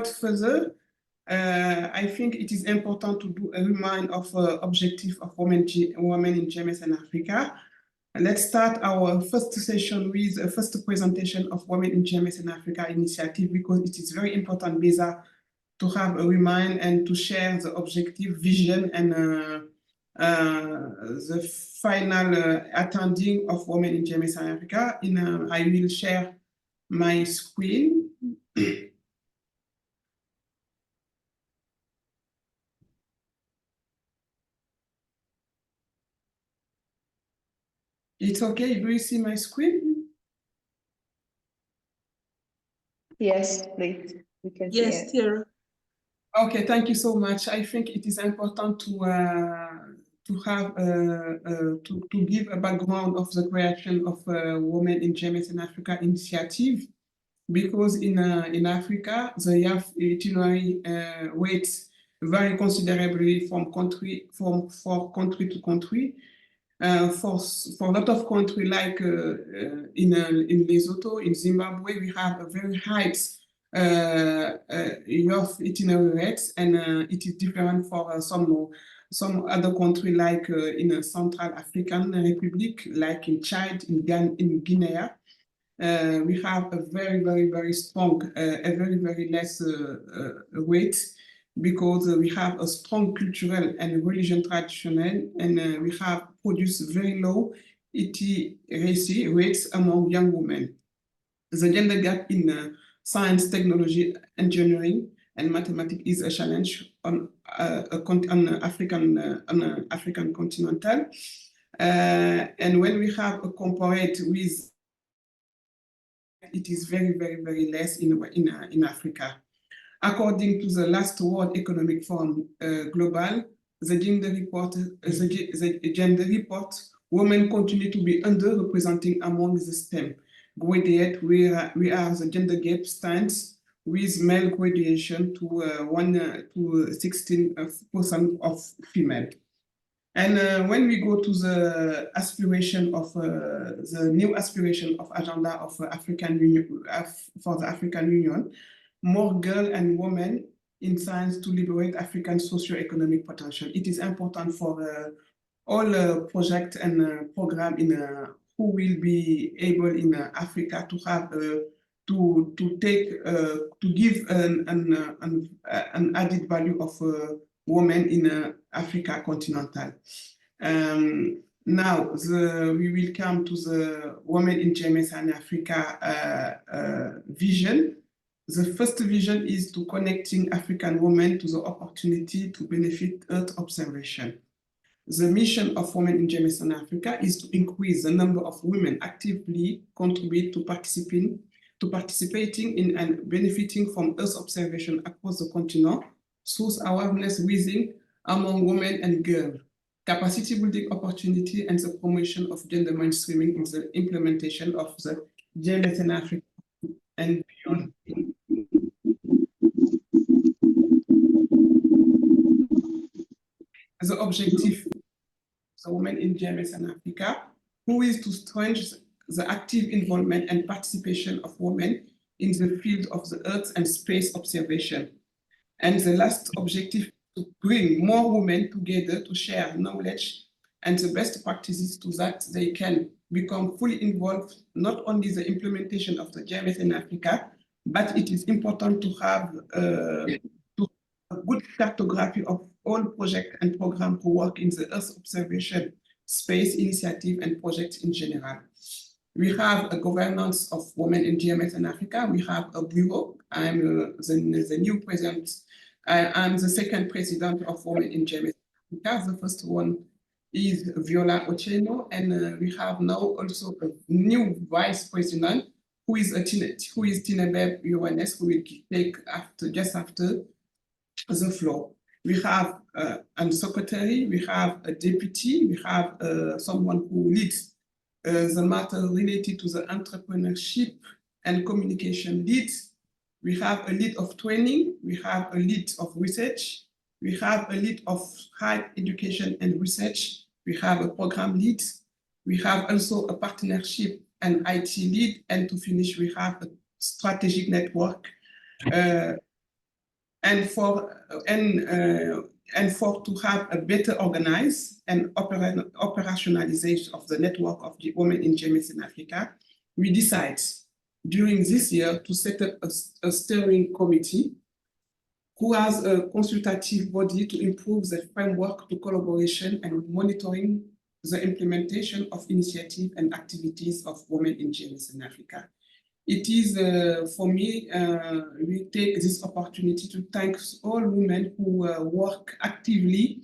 further, I think it is important to do a remind of objective of women in GMS and Africa. And let's start our first session with a first presentation of Women in GMS and Africa initiative, because it is very important, Beza, to have a remind and to share the objective, vision, and the final attending of Women in GMS and Africa. I will share my screen. It's okay. Do you see my screen? Yes, please. We can see Yes, it. here. Okay, thank you so much. I think it is important to have to give a background of the creation of Women in GMS in Africa initiative, because in Africa the youth itinerary rates vary considerably from country to country. For a lot of countries, like in Lesotho, in Zimbabwe, we have a very high youth itinerary rates, and it is different for some other country, like in a Central African Republic, like in Chad, in Guinea. We have a very strong, a very less rate, because we have a strong cultural and religion traditional, and we have produced very low literacy rates among young women. The gender gap in science, technology, engineering, and mathematics is a challenge on African continental. And when we have a comparate with, it is very less in Africa. According to the last World Economic Forum Global, the gender report, women continue to be underrepresented among the STEM graduate, where the gender gap stands with male graduation to 16% of female. And when we go to the aspiration of the new aspiration of agenda of African Union for the African Union, more girls and women in science to liberate African socio-economic potential. It is important for all projects and programs in who will be able in Africa to have to give an added value of women in Africa continental. Now we will come to the Women in GMS and Africa vision. The first vision is to connecting African women to the opportunity to benefit Earth observation. The mission of Women in GMS and Africa is to increase the number of women actively contribute to participating in and benefiting from Earth observation across the continent, through awareness raising among women and girls, capacity building opportunity, and the promotion of gender mainstreaming in the implementation of the GMS in Africa and beyond. The objective of the Women in GMS and Africa, who is to strengthen the active involvement and participation of women in the field of the Earth and space observation. And the last objective is to bring more women together to share knowledge and the best practices so that they can become fully involved, not only the implementation of the GMS in Africa, but it is important to have a good cartography of all projects and programs who work in the Earth observation space initiative and projects in general. We have a governance of Women in GMS in Africa. We have a bureau. I'm the new president. I'm the second president of Women in GMS in Africa. The first one is Viola Otieno, and we have now also a new vice president who is Tinebeb Yohannes, who will take just after the floor. We have a secretary, we have a deputy, we have someone who leads the matter related to the entrepreneurship and communication leads. We have a lead of training, we have a lead of research, we have a lead of higher education and research, we have a program lead, we have also a partnership and IT lead, and to finish, we have a strategic network and for to have a better organized and operationalization of the network of the women in GMS in Africa, we decide during this year to set up a steering committee who has a consultative body to improve the framework to collaboration and monitoring the implementation of initiatives and activities of women in GMS in Africa. It is, for me, we take this opportunity to thank all women who work actively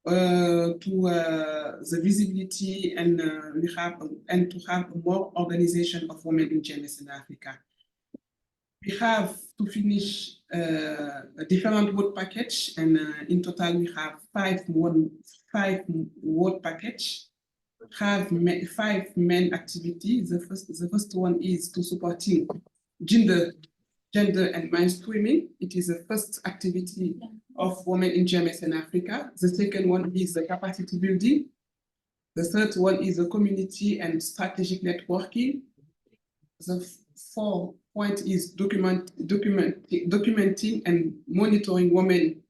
to the visibility and to have more organization of women in GMS in Africa. We have to finish a different work package, and in total we have five work package. Have 5 main activities. The first one is to supporting gender and mainstreaming. It is the first activity of women in GMS in Africa. The second one is the capacity building. The third one is the community and strategic networking. The fourth point is documenting and monitoring women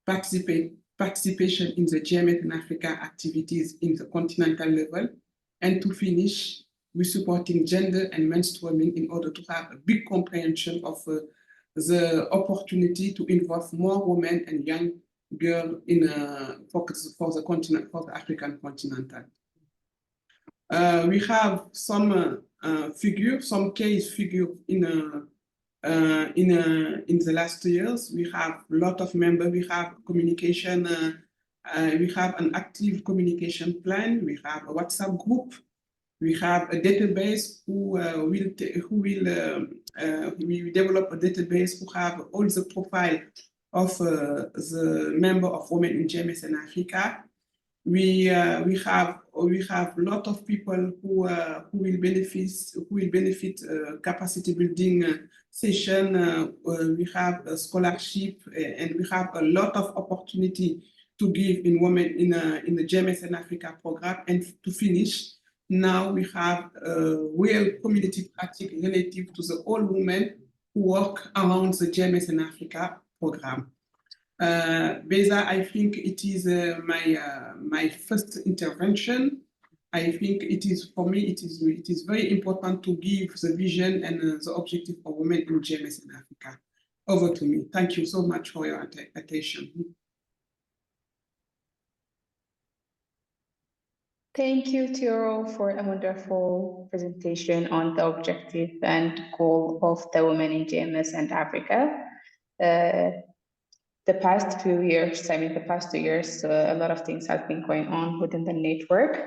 participation in the GMS in Africa activities in the continental level. And to finish, we're supporting gender and mainstreaming in order to have a big comprehension of the opportunity to involve more women and young girls in for the continent, for the African continental. We have some some case figure in the last 2 years. We have a lot of members. We have communication. We have an active communication plan. We have a WhatsApp group. We have a database we develop a database who have all the profile of the member of women in GMS in Africa. We have a lot of people who will benefit capacity building session. We have a scholarship, and we have a lot of opportunity to give in women in the GMS in Africa program. And to finish, now we have a real community practice relative to the all women who work around the GMS in Africa program. Beza, I think it is my first intervention. I think it is, for me, it is very important to give the vision and the objective for women in GMS in Africa. Over to me. Thank you so much for your attention. Thank you, Thioro, for a wonderful presentation on the objective and goal of the women in GMS and Africa. The past few years, the past 2 years, a lot of things have been going on within the network,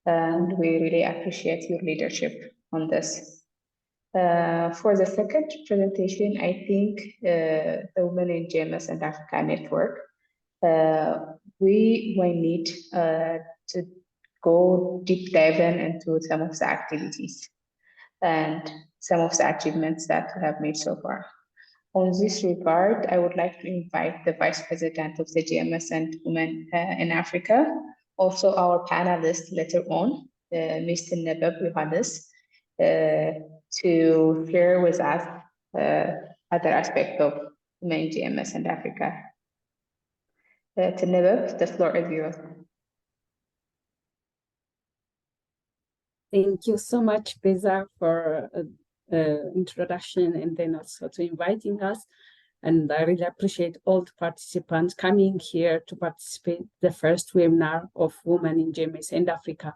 and we really appreciate your leadership on this. For the second presentation, I think the Women in GMS and Africa network, we might need to go deep diving into some of the activities and some of the achievements that we have made so far. On this regard, I would like to invite the Vice President of the GMS and Women in Africa, also our panelist later on, Mr. Nebab Yohannes, to share with us other aspects of women in GMS and Africa. Nebab, the floor is yours. Thank you so much, Beza, for introduction and then also to inviting us. And I really appreciate all the participants coming here to participate the first webinar of Women in GMS and Africa.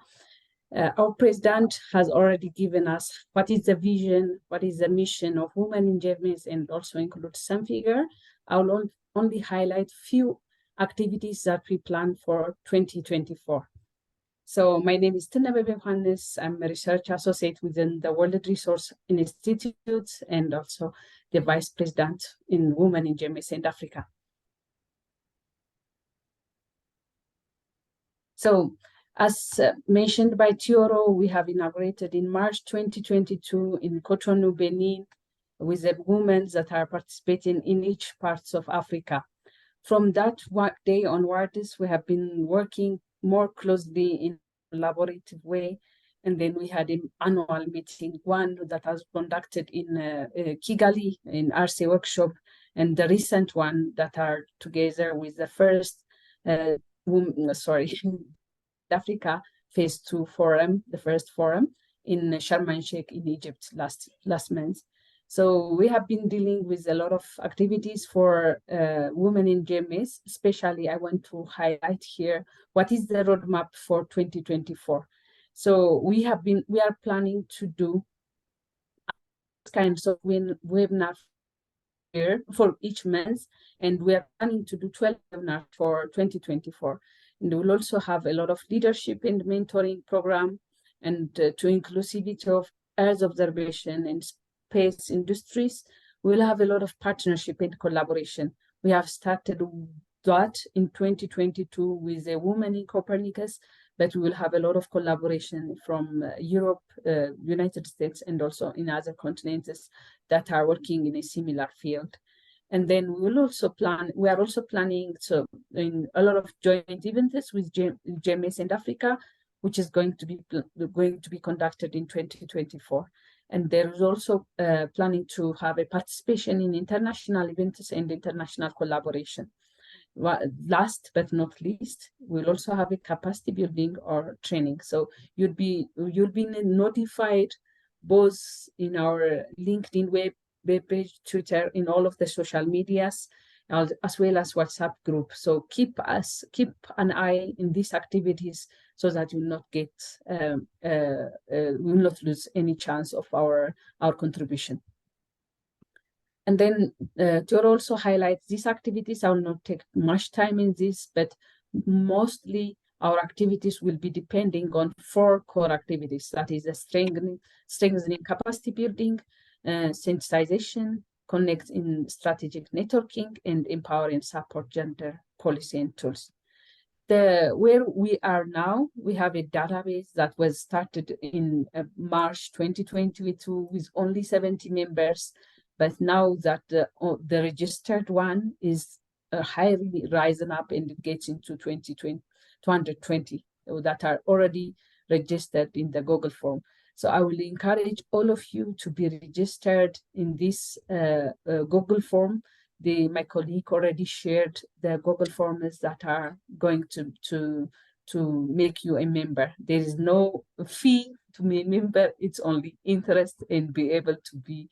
Our president has already given us what is the vision, what is the mission of Women in GMS, and also include some figure. I will only highlight few activities that we plan for 2024. So my name is Nebab Yohannes. I'm a research associate within the World Resource Institute and also the vice president in Women in GMS and Africa. So as mentioned by Thioro, we have inaugurated in March 2022 in Cotonou, Benin, with the women that are participating in each parts of Africa. From that day onwards, we have been working more closely in a collaborative way. And then we had an annual meeting, one that was conducted in Kigali, in RC workshop, and the recent one that are together with the first Africa Phase 2 forum, the first forum in Sharm el-Sheikh in Egypt last month. So we have been dealing with a lot of activities for women in GMS. Especially, I want to highlight here what is the roadmap for 2024. So we are planning to do kinds of webinars here for each month, and we are planning to do 12 webinars for 2024. And we'll also have a lot of leadership and mentoring program, and to inclusivity of Earth observation and space industries. We'll have a lot of partnership and collaboration. We have started that in 2022 with a woman in Copernicus, but we will have a lot of collaboration from Europe, United States, and also in other continents that are working in a similar field. And then we are also planning in a lot of joint events with GMS and Africa, which is going to be conducted in 2024. And there is also planning to have a participation in international events and international collaboration. Last but not least, we'll also have a capacity building or training. So you'll be notified both in our LinkedIn web page, Twitter, in all of the social medias, as well as WhatsApp group. So keep an eye in these activities so that you will not lose any chance of our contribution. And then to also highlight these activities, I will not take much time in this, but mostly our activities will be depending on 4 core activities. That is strengthening capacity building, sensitization, connect in strategic networking, and empower and support gender policy and tools. Where we are now, we have a database that was started in March 2022 with only 70 members. But now that the registered one is highly rising up, and it gets into 220 that are already registered in the Google form. So I will encourage all of you to be registered in this Google form. My colleague already shared the Google forms that are going to make you a member. There is no fee to be a member. It's only interest and be able to be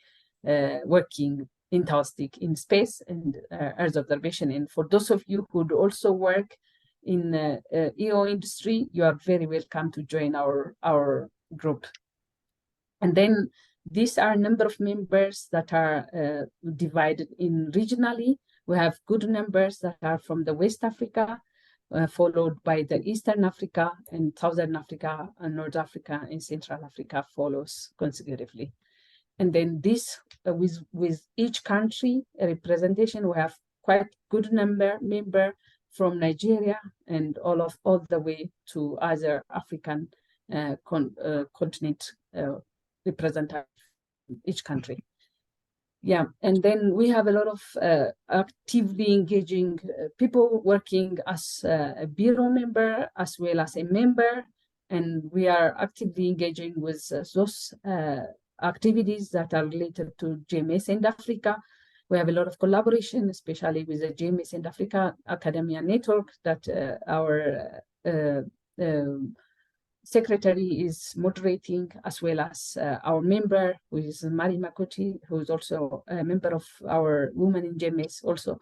working fantastic in space and Earth observation. And for those of you who would also work in EO industry, you are very welcome to join our group. And then these are a number of members that are divided in regionally. We have good numbers that are from the West Africa, followed by the Eastern Africa, and Southern Africa, and North Africa, and Central Africa follows consecutively. And then this, with each country a representation, we have quite good member from Nigeria and all the way to other African continent represented each country. Yeah, and then we have a lot of actively engaging people working as a bureau member as well as a member, and we are actively engaging with those activities that are related to GMS and Africa. We have a lot of collaboration, especially with the GMS and Africa Academia Network that our secretary is moderating, as well as our member, who is Mari Makoti, who is also a member of our Women in GMS, also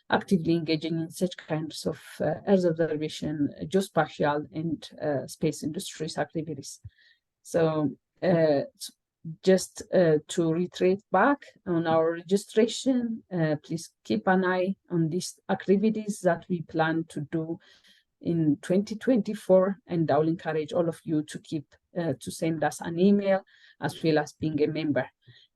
actively engaging in such kinds of Earth observation, geospatial, and space industries activities. So just to reiterate back on our registration, please keep an eye on these activities that we plan to do in 2024, and I will encourage all of you to keep to send us an email as well as being a member.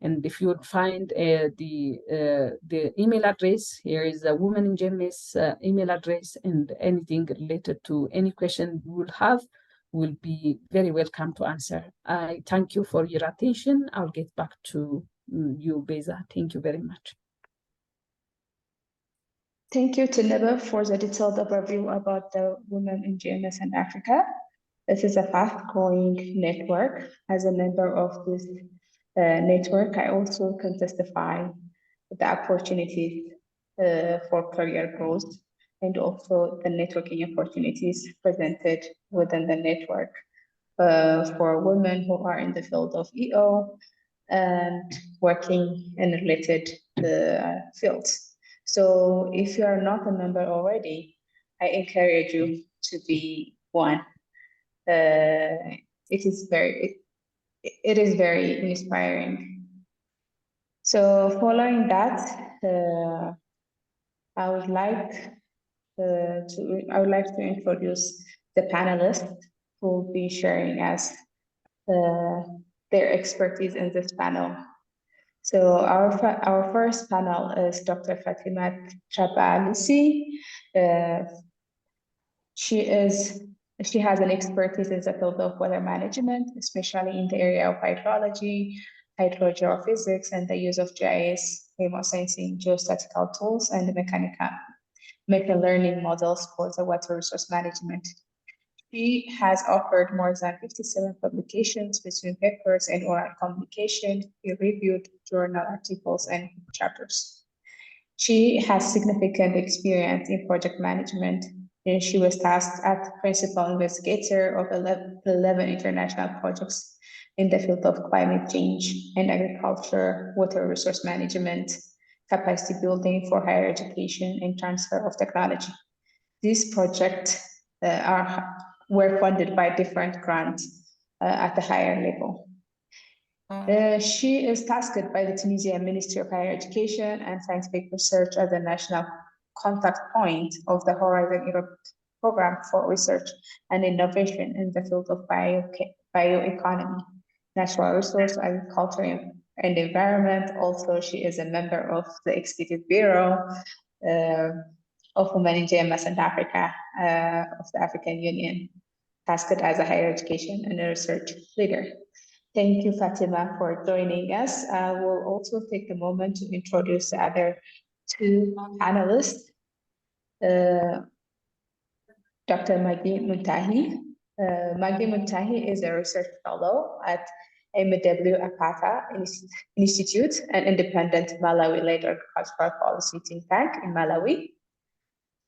And if you would find the email address, here is the Women in GMS email address, and anything related to any question you will have will be very welcome to answer. I thank you for your attention. I'll get back to you, Beza. Thank you very much. Thank you, Tineba, for the detailed overview about the Women in GMS and Africa. This is a fast-growing network. As a member of this network, I also can testify the opportunities for career growth, and also the networking opportunities presented within the network for women who are in the field of EO and working in related fields. So if you are not a member already, I encourage you to be one. It is very inspiring. So following that, I would like to introduce the panelists who will be sharing us their expertise in this panel. So our first panel is Dr. Fatima Chabalisi. She has an expertise in the field of weather management, especially in the area of hydrology, hydrogeophysics, and the use of GIS, remote sensing, geostatistical tools, and machine learning models for the water resource management. She has authored more than 57 publications between papers and oral communication, peer-reviewed journal articles, and chapters. She has significant experience in project management, and she was tasked as principal investigator of 11 international projects in the field of climate change and agriculture, water resource management, capacity building for higher education, and transfer of technology. These projects were funded by different grants at the higher level. She is tasked by the Tunisian Ministry of Higher Education and Scientific Research as the national contact point of the Horizon Europe program for research and innovation in the field of bioeconomy, natural resource, agriculture, and environment. Also, she is a member of the Executive Bureau of Women in GMS and Africa of the African Union, tasked as a higher education and a research leader. Thank you, Fatima, for joining us. I will also take a moment to introduce the other two panelists. Dr. Maggie Muntahi. Maggie Muntahi is a research fellow at MW Apata Institute, an independent Malawi-led agricultural policy think tank in Malawi.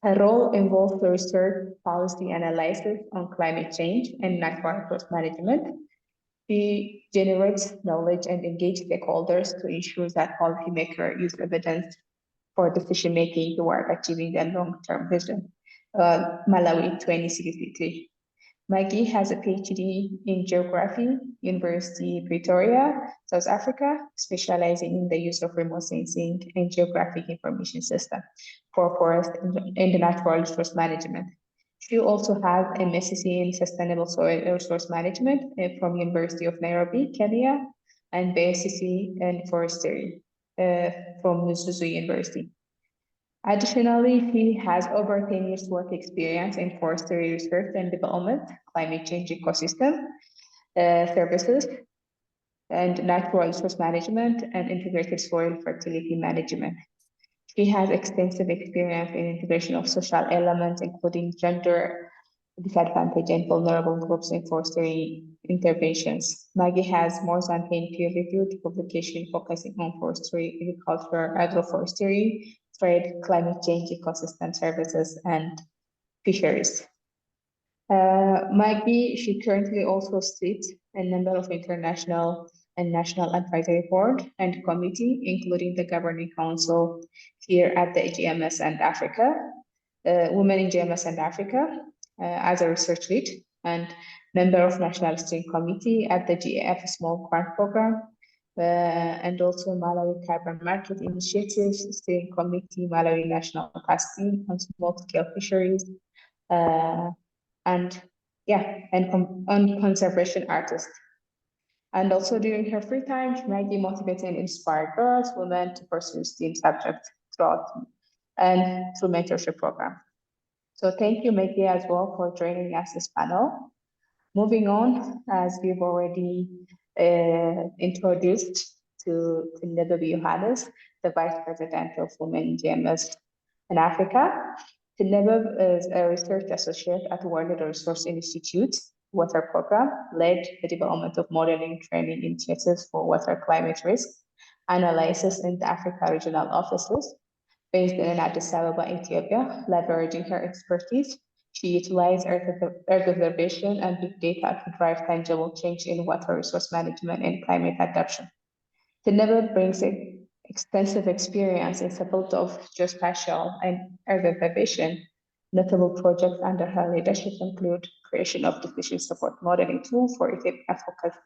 Her role involves the research, policy analysis on climate change and natural resource management. She generates knowledge and engages stakeholders to ensure that policymakers use evidence for decision-making toward achieving their long-term vision. Malawi 2063. Maggie has a PhD in geography, University Pretoria, South Africa, specializing in the use of remote sensing and geographic information system for forest and natural resource management. She also has a MSc in sustainable soil resource management from University of Nairobi, Kenya, and BSc in forestry from Mzuzu University. Additionally, she has over 10 years work experience in forestry research and development, climate change ecosystem services, and natural resource management and integrated soil fertility management. She has extensive experience in integration of social elements, including gender, disadvantaged and vulnerable groups in forestry interventions. Maggie has more than 10 peer-reviewed publications focusing on forestry, agriculture, agroforestry, trade, climate change, ecosystem services, and fisheries. Maggie, she currently also sits a number of international and national advisory board and committee, including the governing council here at the GMS and Africa, Women in GMS and Africa, as a research lead, and member of National Steering Committee at the GAF Small Grant Program, and also Malawi Carbon Market Initiatives Steering Committee, Malawi National Capacity on Small-Scale Fisheries, and conservation artist. And also during her free time, Maggie motivates and inspires girls, women to pursue STEAM subjects through mentorship program. So thank you, Maggie, as well for joining us this panel. Moving on, as we've already introduced to Tinebe Johannes, the Vice President of Women in GMS in Africa. Tinebe is a research associate at World Resource Institute Water Program, led the development of modeling training initiatives for water climate risk analysis in the Africa regional offices based in Addis Ababa, Ethiopia. Leveraging her expertise, she utilized earth observation and big data to drive tangible change in water resource management and climate adaptation. Tineba brings extensive experience in the field of geospatial and earth observation. Notable projects under her leadership include creation of decision support modeling tool for Ethiopia focused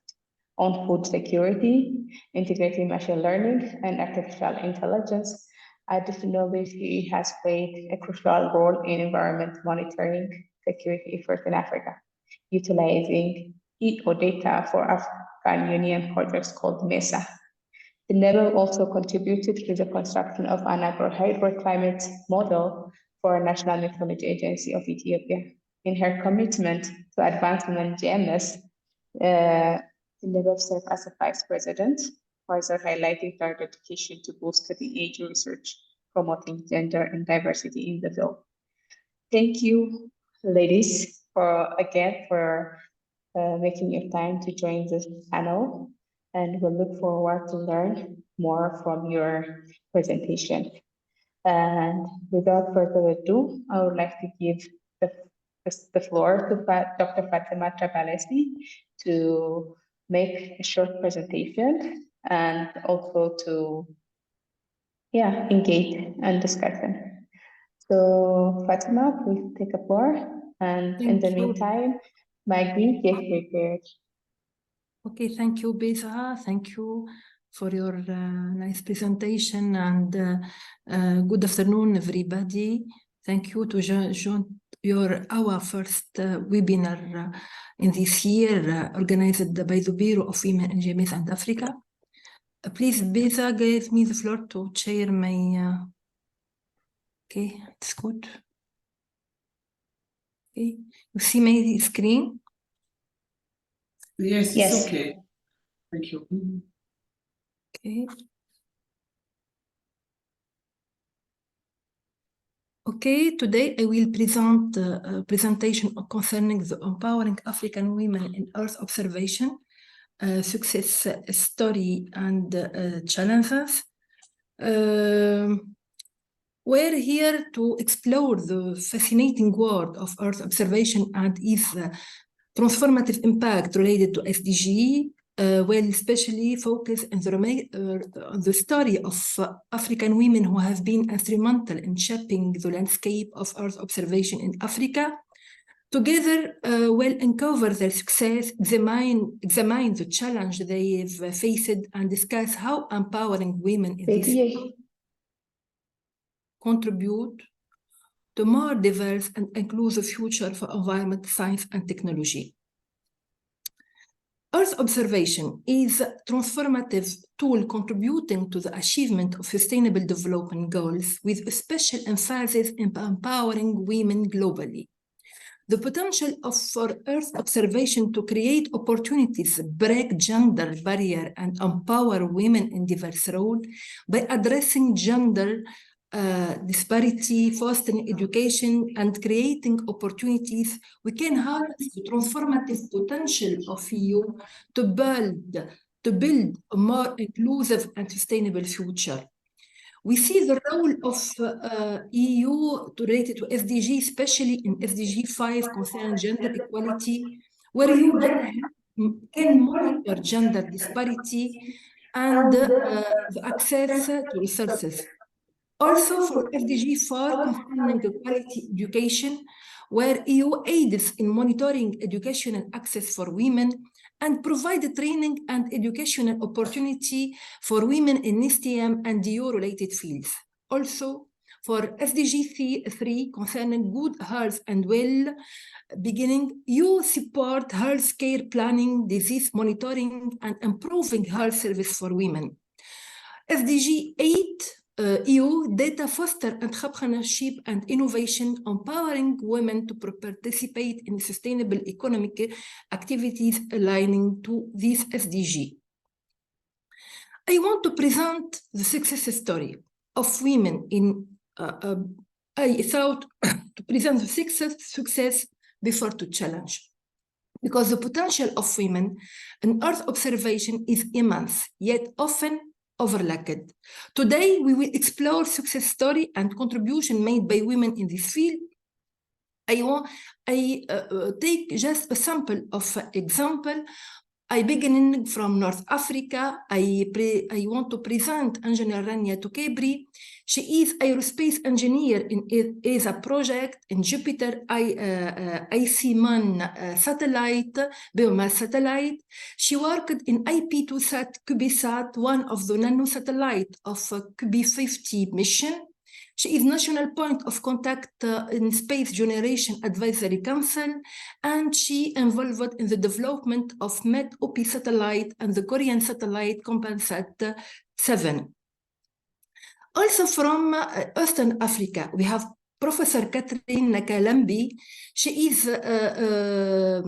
on food security, integrating machine learning and artificial intelligence. Additionally, she has played a crucial role in environment monitoring security efforts in Africa, utilizing EO data for African Union projects called MESA. Tineba also contributed to the construction of an agro-hydroclimate model for the National Meteorology Agency of Ethiopia. In her commitment to advancement GMS, Tineba served as a vice president, further highlighting her dedication to boost cutting-edge research, promoting gender and diversity in the field. Thank you, ladies, for making your time to join this panel, and we'll look forward to learn more from your presentation. And without further ado, I would like to give the floor to Dr. Fatima Trabalesi to make a short presentation and also to engage and discussion. So Fatima, please take a floor, and in the meantime, Maggie, get prepared. Okay, thank you, Beza. Thank you for your nice presentation, and good afternoon, everybody. Thank you to join our first webinar in this year, organized by the Bureau of Women in GMS and Africa. Please, Beza gave me the floor to chair my. Okay, it's good. Okay, you see my screen? Yes, Yes. it's okay. Thank you. Okay. Okay, today I will present a presentation concerning the empowering African women in Earth observation, success story and challenges. We're here to explore the fascinating world of Earth observation and its transformative impact related to SDG, will especially focus on the story of African women who have been instrumental in shaping the landscape of Earth observation in Africa. Together, we'll uncover their success, examine the challenge they've faced, and discuss how empowering women in this contribute to more diverse and inclusive future for environment, science, and technology. Earth observation is a transformative tool contributing to the achievement of Sustainable Development Goals, with a special emphasis in empowering women globally. The potential for Earth observation to create opportunities, break gender barrier, and empower women in diverse roles by addressing gender disparity, fostering education, and creating opportunities, we can harness the transformative potential of EU to build a more inclusive and sustainable future. We see the role of EU related to SDG, especially in SDG 5 concerning gender equality, where you can monitor gender disparity and the access to resources. Also for SDG 4 concerning quality education, where EU aids in monitoring educational access for women and provide training and educational opportunity for women in STEM and DO-related fields. Also, for SDG 3 concerning good health and well-being, EU support health care planning, disease monitoring, and improving health service for women. SDG 8 EU data foster entrepreneurship and innovation, empowering women to participate in sustainable economic activities aligning to this SDG. I want to present the success story of women in, I thought to present the success before to challenge, because the potential of women in Earth observation is immense, yet often overlooked. Today, we will explore success story and contribution made by women in this field. I take just a sample of example. I begin from North Africa. I want to present Engineer Rania Toukebri. She is aerospace engineer in ESA project in Jupiter ICMAN satellite, biomass satellite. She worked in IP2SAT CubeSat, one of the nano satellite of CubeSat mission. She is national point of contact in Space Generation Advisory Council, and she involved in the development of MED-OP satellite and the Korean satellite Compensat 7. Also from Eastern Africa, we have Professor Catherine Nakalambi. She is a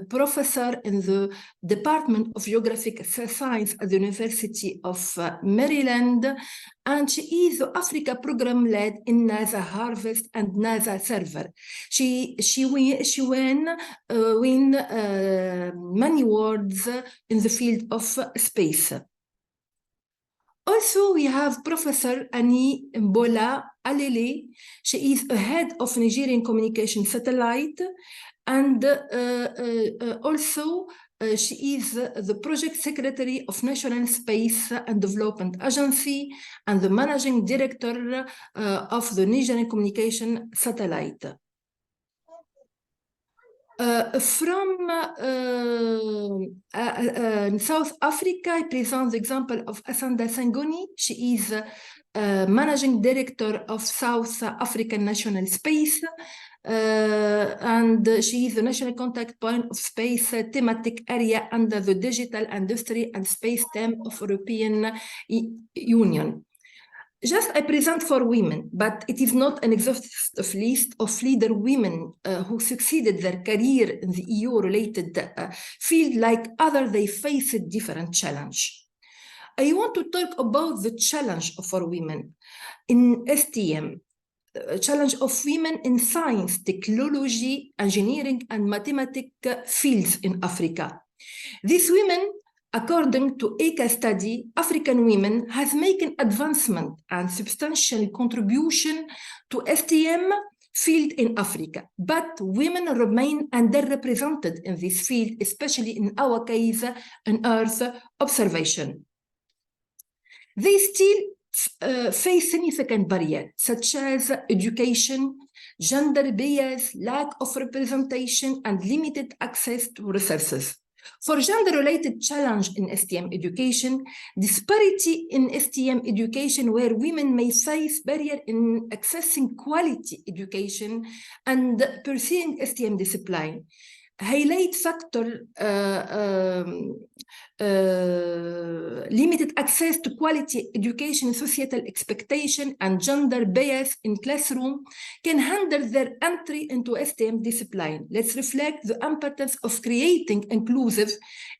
professor in the Department of Geographic Science at the University of Maryland, and she is the Africa program lead in NASA Harvest and NASA Server. She won many awards in the field of space. Also, we have Professor Annie Mbola Alele. She is a head of Nigerian Communication Satellite, and also she is the project secretary of National Space and Development Agency and the managing director of the Nigerian Communication Satellite. From South Africa, I present the example of Asanda Sangoni. She is managing director of South African National Space, and she is the national contact point of space thematic area under the Digital Industry and Space Theme of European Union. Just I present for women, but it is not an exhaustive list of leader women who succeeded their career in the EU-related field. Like others, they faced different challenge. I want to talk about the challenge for women in STEM, challenge of women in science, technology, engineering, and mathematics fields in Africa. These women, according to ECA study, African women has made an advancement and substantial contribution to STEM field in Africa, but women remain underrepresented in this field, especially in our case, in Earth observation. They still face significant barriers, such as education, gender bias, lack of representation, and limited access to resources. For gender-related challenge in STEM education, disparity in STEM education where women may face barrier in accessing quality education and pursuing STEM discipline, highlight factor limited access to quality education, societal expectation, and gender bias in classroom can hinder their entry into STEM discipline. Let's reflect the importance of creating inclusive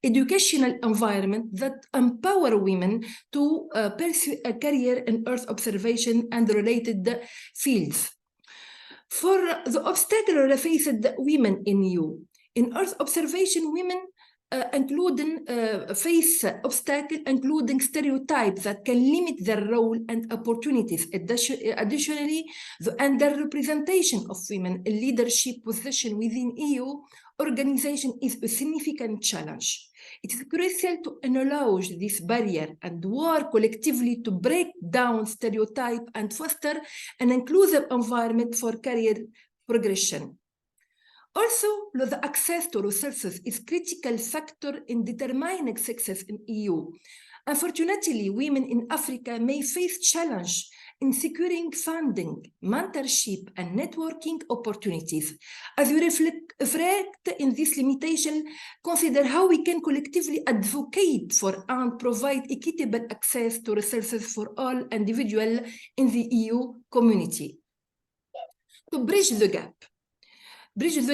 educational environment that empower women to pursue a career in Earth observation and related fields. For the obstacle faced women in EU, in Earth observation, women face obstacles, including stereotypes that can limit their role and opportunities. Additionally, the underrepresentation of women in leadership positions within EU organizations is a significant challenge. It is crucial to acknowledge this barrier and work collectively to break down stereotypes and foster an inclusive environment for career progression. Also, the access to resources is a critical factor in determining success in EU. Unfortunately, women in Africa may face challenge in securing funding, mentorship, and networking opportunities. As we reflect in this limitation, consider how we can collectively advocate for and provide equitable access to resources for all individuals in the EU community. To bridge the gap, bridge the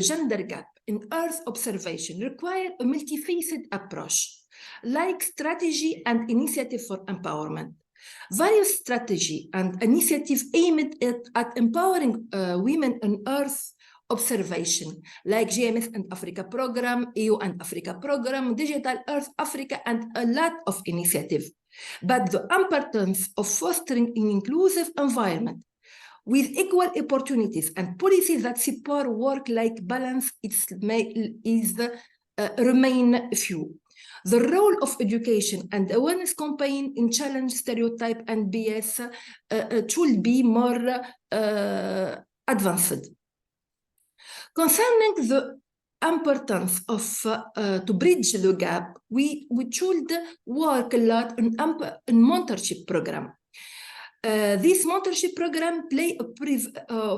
gender gap in Earth observation require a multifaceted approach, like strategy and initiative for empowerment. Various strategy and initiatives aimed at empowering women on Earth observation, like GMS and Africa Program, EU and Africa Program, Digital Earth Africa, and a lot of initiatives. But the importance of fostering an inclusive environment with equal opportunities and policies that support work-life balance remain few. The role of education and awareness campaign in challenge stereotype and bias should be more advanced. Concerning the importance of to bridge the gap, we should work a lot on mentorship program. This mentorship program play a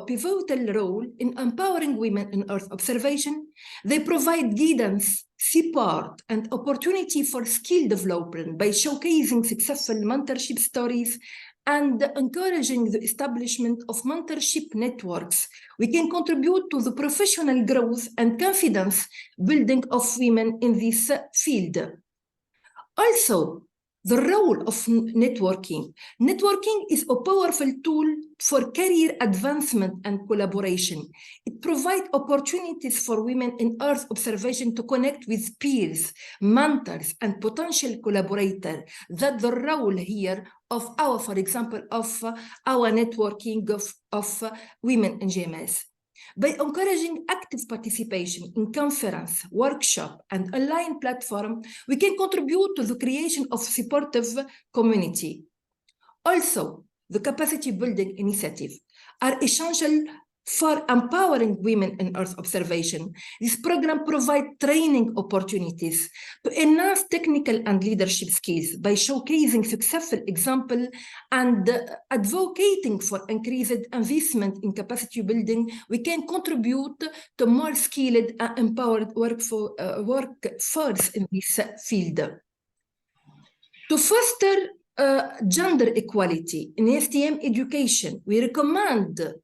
pivotal role in empowering women in Earth observation. They provide guidance, support, and opportunity for skill development by showcasing successful mentorship stories and encouraging the establishment of mentorship networks. We can contribute to the professional growth and confidence building of women in this field. Also, the role of networking. Networking is a powerful tool for career advancement and collaboration. It provides opportunities for women in Earth observation to connect with peers, mentors, and potential collaborators. That's the role here of our, for example, of our networking of women in GMS. By encouraging active participation in conference, workshop, and online platform, we can contribute to the creation of supportive community. Also, the capacity building initiatives are essential for empowering women in Earth observation. This program provides training opportunities to enhance technical and leadership skills by showcasing successful examples and advocating for increased investment in capacity building. We can contribute to more skilled and empowered workforce in this field. To foster gender equality in STEM education, we recommend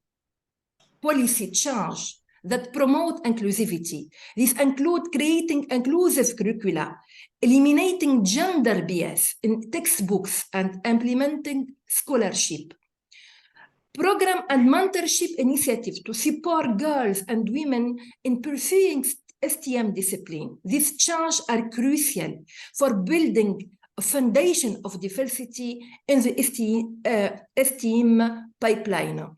policy change that promote inclusivity. This includes creating inclusive curricula, eliminating gender bias in textbooks, and implementing scholarship. Program and mentorship initiatives to support girls and women in pursuing STEM discipline. These changes are crucial for building a foundation of diversity in the STEM pipeline.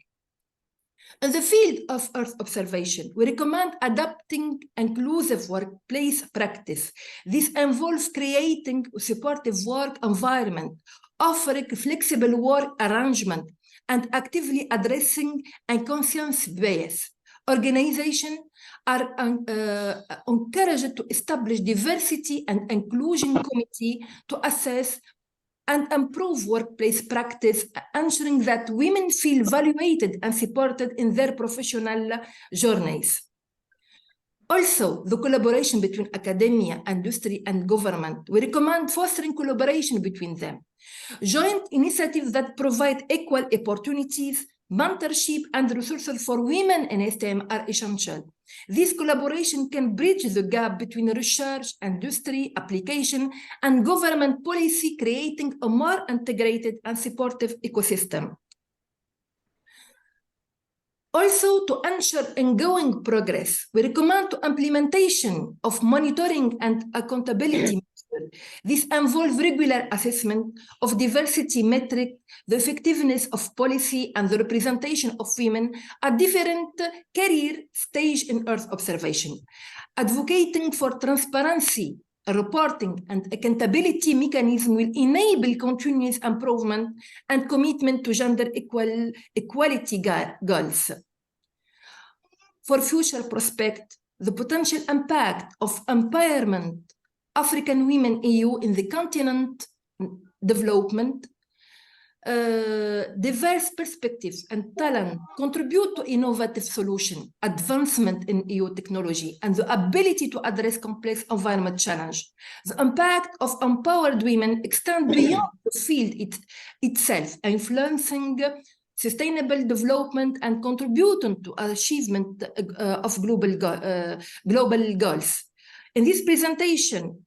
In the field of Earth observation, we recommend adopting inclusive workplace practice. This involves creating a supportive work environment, offering flexible work arrangement, and actively addressing unconscious bias. Organizations are encouraged to establish diversity and inclusion committee to assess and improve workplace practice, ensuring that women feel valued and supported in their professional journeys. Also, the collaboration between academia, industry, and government. We recommend fostering collaboration between them. Joint initiatives that provide equal opportunities, mentorship, and resources for women in STEM are essential. This collaboration can bridge the gap between research, industry, application, and government policy, creating a more integrated and supportive ecosystem. Also, to ensure ongoing progress, we recommend the implementation of monitoring and accountability measures. This involves regular assessment of diversity metrics, the effectiveness of policy, and the representation of women at different career stages in Earth observation. Advocating for transparency, reporting, and accountability mechanism will enable continuous improvement and commitment to gender equality goals. For future prospect, the potential impact of empowerment African women EU in the continent development, diverse perspectives and talent contribute to innovative solutions, advancement in EU technology, and the ability to address complex environment challenge. The impact of empowered women extends beyond the field itself, influencing sustainable development and contributing to achievement of global goals. In this presentation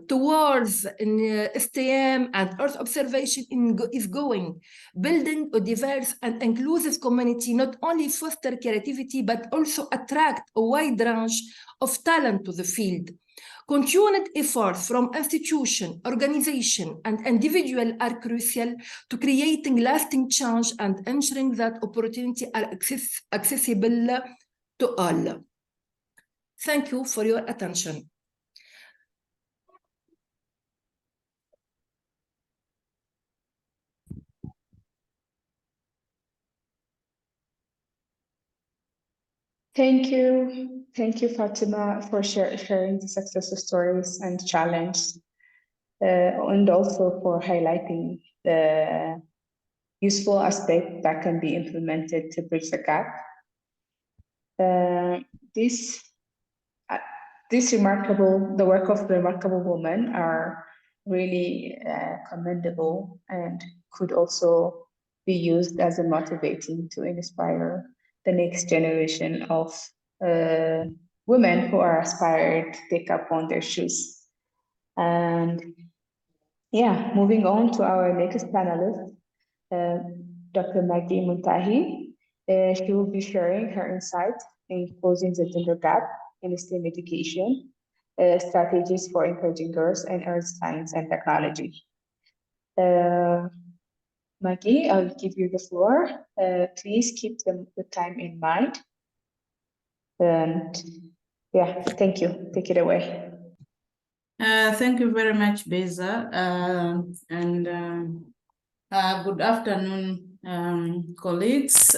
towards STM and Earth observation is going, building a diverse and inclusive community, not only foster creativity, but also attract a wide range of talent to the field. Continued efforts from institution, organization, and individual are crucial to creating lasting change and ensuring that opportunities are accessible to all. Thank you for your attention. Thank you, Fatima, for sharing the success stories and challenges, and also for highlighting the useful aspect that can be implemented to bridge the gap. The work of remarkable women are really commendable and could also be used as a motivating to inspire the next generation of women who are aspired to take up on their shoes. And yeah, moving on to our next panelist, Dr. Maggie Muntahi. She will be sharing her insights in closing the gender gap in STEM education, strategies for encouraging girls in earth science and technology. Maggie, I'll give you the floor. Please keep the time in mind. And yeah, thank you. Take it away. Thank you very much, Beza. Good afternoon, colleagues.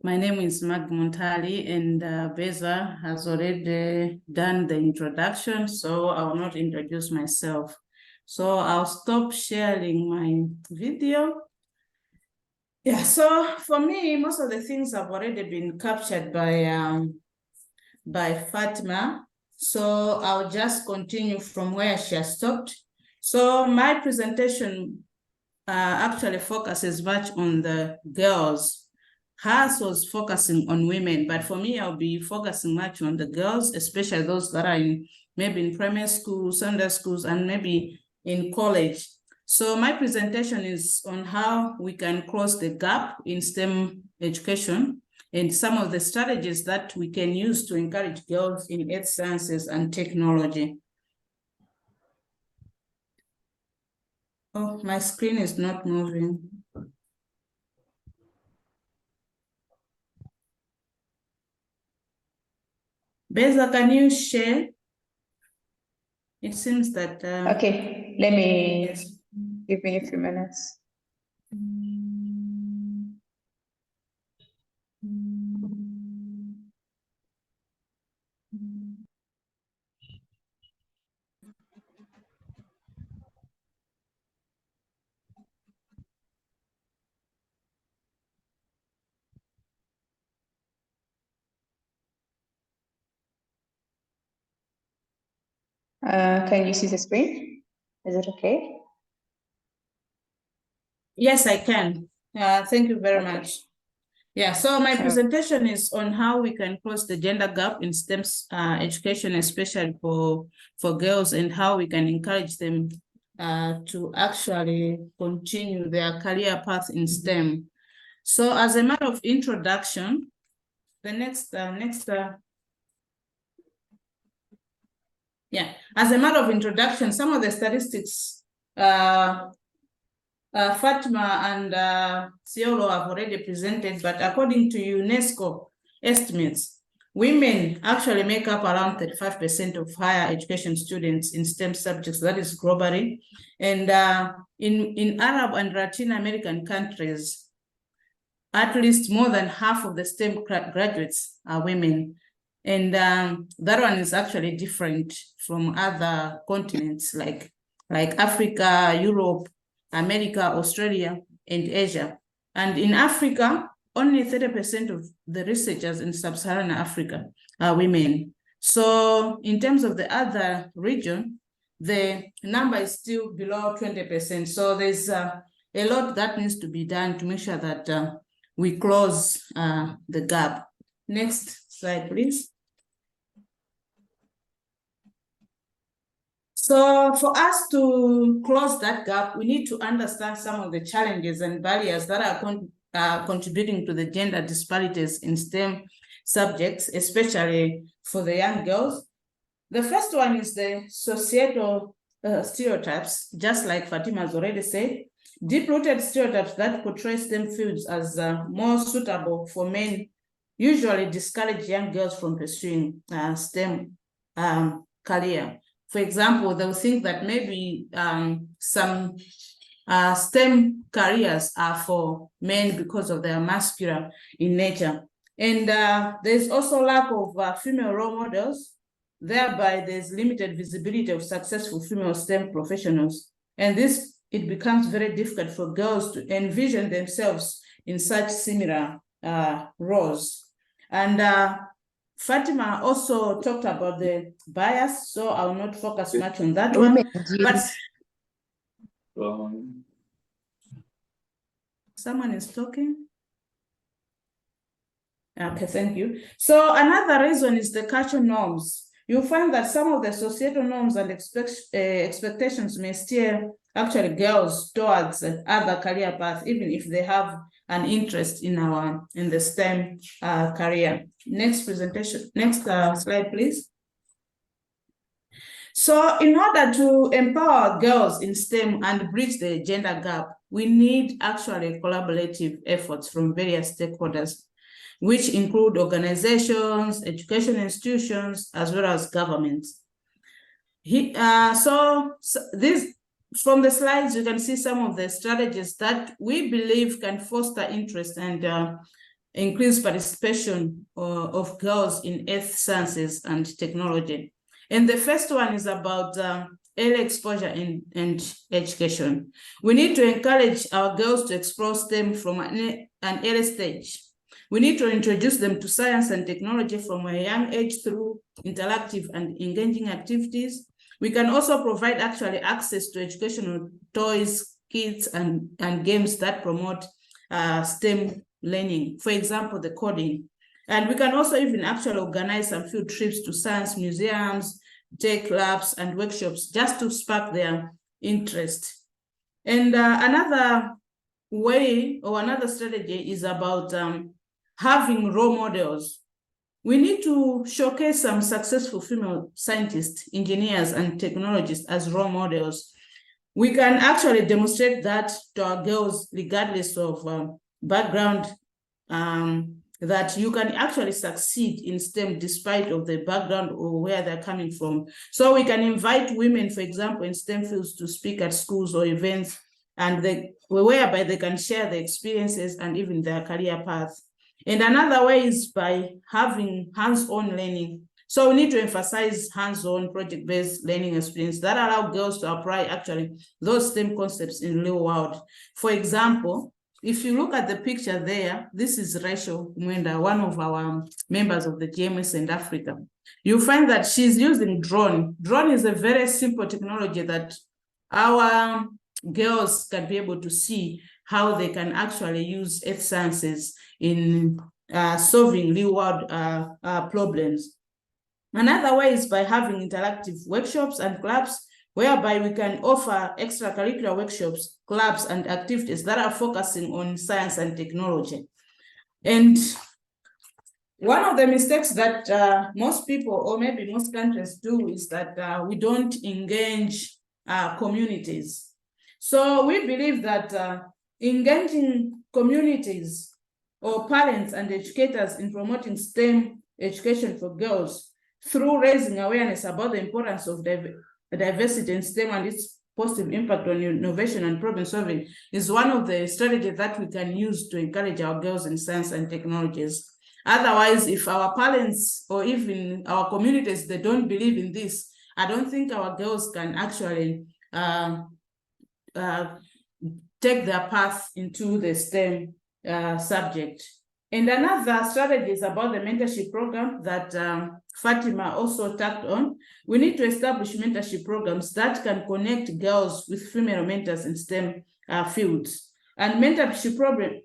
My name is Maggie Muntahi, and Beza has already done the introduction, so I will not introduce myself. So I'll stop sharing my video. Yeah, so for me, most of the things have already been captured by Fatima. So I'll just continue from where she has stopped. So my presentation actually focuses much on the girls. Hers was focusing on women, but for me, I'll be focusing much on the girls, especially those that are maybe in primary schools, Sunday schools, and maybe in college. So my presentation is on how we can close the gap in STEM education and some of the strategies that we can use to encourage girls in earth sciences and technology. Oh, my screen is not moving. Beza, can you share? It seems that... Okay, let me give me a few minutes. Can you see the screen? Is it okay? Yes, I can. Thank you very much. Yeah, so my presentation is on how we can close the gender gap in STEM education, especially for girls, and how we can encourage them to actually continue their career path in STEM. So as a matter of introduction, the next yeah, as a matter of introduction, some of the statistics Fatima and Ciolo have already presented, but according to UNESCO estimates, women actually make up around 35% of higher education students in STEM subjects, that is globally. And in Arab and Latin American countries, at least more than half of the STEM graduates are women. And that one is actually different from other continents like Africa, Europe, America, Australia, and Asia. And in Africa, only 30% of the researchers in sub-Saharan Africa are women. So in terms of the other region, the number is still below 20%. So there's a lot that needs to be done to make sure that we close the gap. Next slide, please. So for us to close that gap, we need to understand some of the challenges and barriers that are contributing to the gender disparities in STEM subjects, especially for the young girls. The first one is the societal stereotypes, just like Fatima has already said. Deep-rooted stereotypes that portray STEM fields as more suitable for men usually discourage young girls from pursuing STEM career. For example, they'll think that maybe some STEM careers are for men because of their masculine in nature. And there's also lack of female role models. Thereby, there's limited visibility of successful female STEM professionals. And it becomes very difficult for girls to envision themselves in such similar roles. And Fatima also talked about the bias, so I will not focus much on that one. But someone is talking. Okay, thank you. So another reason is the cultural norms. You'll find that some of the societal norms and expectations may steer actually girls towards other career paths, even if they have an interest in the STEM career. Next presentation, next slide, please. So in order to empower girls in STEM and bridge the gender gap, we need actually collaborative efforts from various stakeholders, which include organizations, education institutions, as well as governments. From the slides, you can see some of the strategies that we believe can foster interest and increase participation of girls in earth sciences and technology. And the first one is about early exposure and education. We need to encourage our girls to explore STEM from an early stage. We need to introduce them to science and technology from a young age through interactive and engaging activities. We can also provide actually access to educational toys, kits, and games that promote STEM learning, for example, the coding. And we can also even actually organize some field trips to science museums, tech labs, and workshops just to spark their interest. And another way or another strategy is about having role models. We need to showcase some successful female scientists, engineers, and technologists as role models. We can actually demonstrate that to our girls, regardless of background, that you can actually succeed in STEM despite of the background or where they're coming from. So we can invite women, for example, in STEM fields to speak at schools or events, and whereby they can share their experiences and even their career path. And another way is by having hands-on learning. So we need to emphasize hands-on project-based learning experience that allow girls to apply actually those STEM concepts in real world. For example, if you look at the picture there, this is Rachel Mwenda, one of our members of the GMS in Africa. You'll find that she's using drone. Drone is a very simple technology that our girls can be able to see how they can actually use earth sciences in solving real-world problems. Another way is by having interactive workshops and clubs, whereby we can offer extracurricular workshops, clubs, and activities that are focusing on science and technology. And one of the mistakes that most people, or maybe most countries, do is that we don't engage communities. So we believe that engaging communities or parents and educators in promoting STEM education for girls through raising awareness about the importance of diversity in STEM and its positive impact on innovation and problem solving is one of the strategies that we can use to encourage our girls in science and technologies. Otherwise, if our parents or even our communities, they don't believe in this, I don't think our girls can actually take their path into the STEM subject. And another strategy is about the mentorship program that Fatima also tapped on. We need to establish mentorship programs that can connect girls with female mentors in STEM fields. And mentorship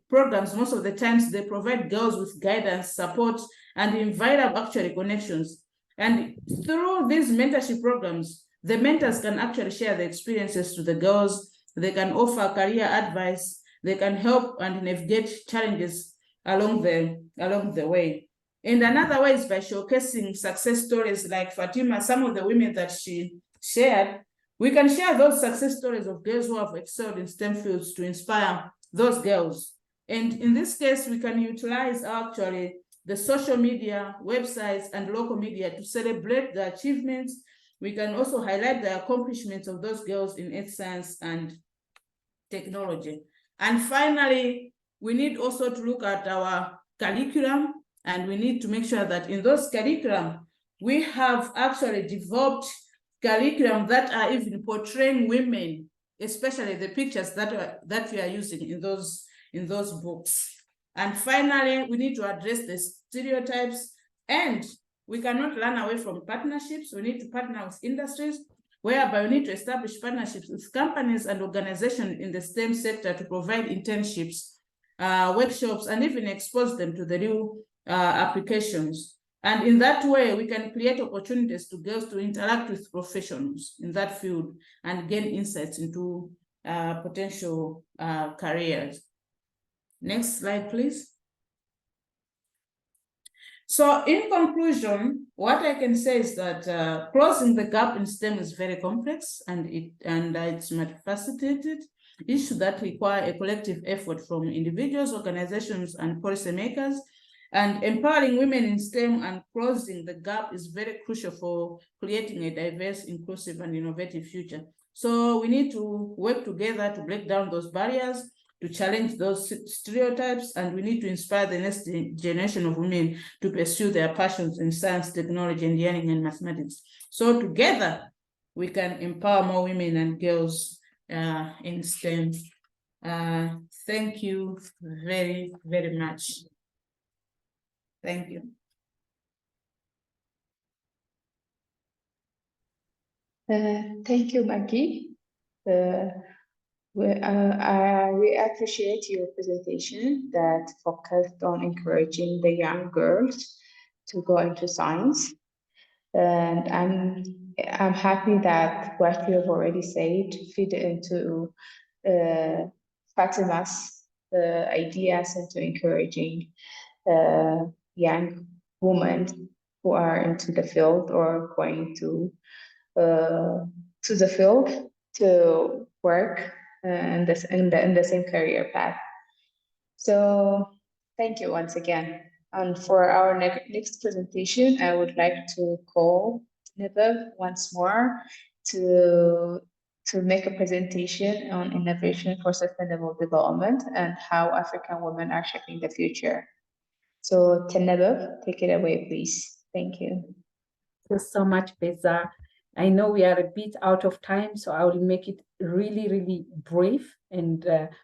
programs, most of the times, they provide girls with guidance, support, and invaluable actually connections. And through these mentorship programs, the mentors can actually share the experiences to the girls. They can offer career advice. They can help and navigate challenges along the way. And another way is by showcasing success stories like Fatima, some of the women that she shared. We can share those success stories of girls who have excelled in STEM fields to inspire those girls. And in this case, we can utilize actually the social media, websites, and local media to celebrate the achievements. We can also highlight the accomplishments of those girls in earth science and technology. And finally, we need also to look at our curriculum, and we need to make sure that in those curriculum, we have actually developed curriculum that are even portraying women, especially the pictures that we are using in those books. And finally, we need to address the stereotypes, and we cannot run away from partnerships. We need to partner with industries, whereby we need to establish partnerships with companies and organizations in the STEM sector to provide internships, workshops, and even expose them to the new applications. And in that way, we can create opportunities to girls to interact with professionals in that field and gain insights into potential careers. Next slide, please. So in conclusion, what I can say is that closing the gap in STEM is very complex, and it's multifaceted issue that require a collective effort from individuals, organizations, and policymakers. And empowering women in STEM and closing the gap is very crucial for creating a diverse, inclusive, and innovative future. So we need to work together to break down those barriers, to challenge those stereotypes, and we need to inspire the next generation of women to pursue their passions in science, technology, engineering, and mathematics. So together, we can empower more women and girls in STEM. Thank you very, very much. Thank you. Thank you, Maggie. We appreciate your presentation that focused on encouraging the young girls to go into science. And I'm happy that what you have already said fit into Fatima's ideas into encouraging young women who are into the field or going to the field to work in the same career path. So thank you once again. And for our next presentation, I would like to call Nebel once more to make a presentation on innovation for sustainable development and how African women are shaping the future. So Nebel, take it away, please. Thank you. Thank you so much, Beza. I know we are a bit out of time, so I will make it really, really brief, and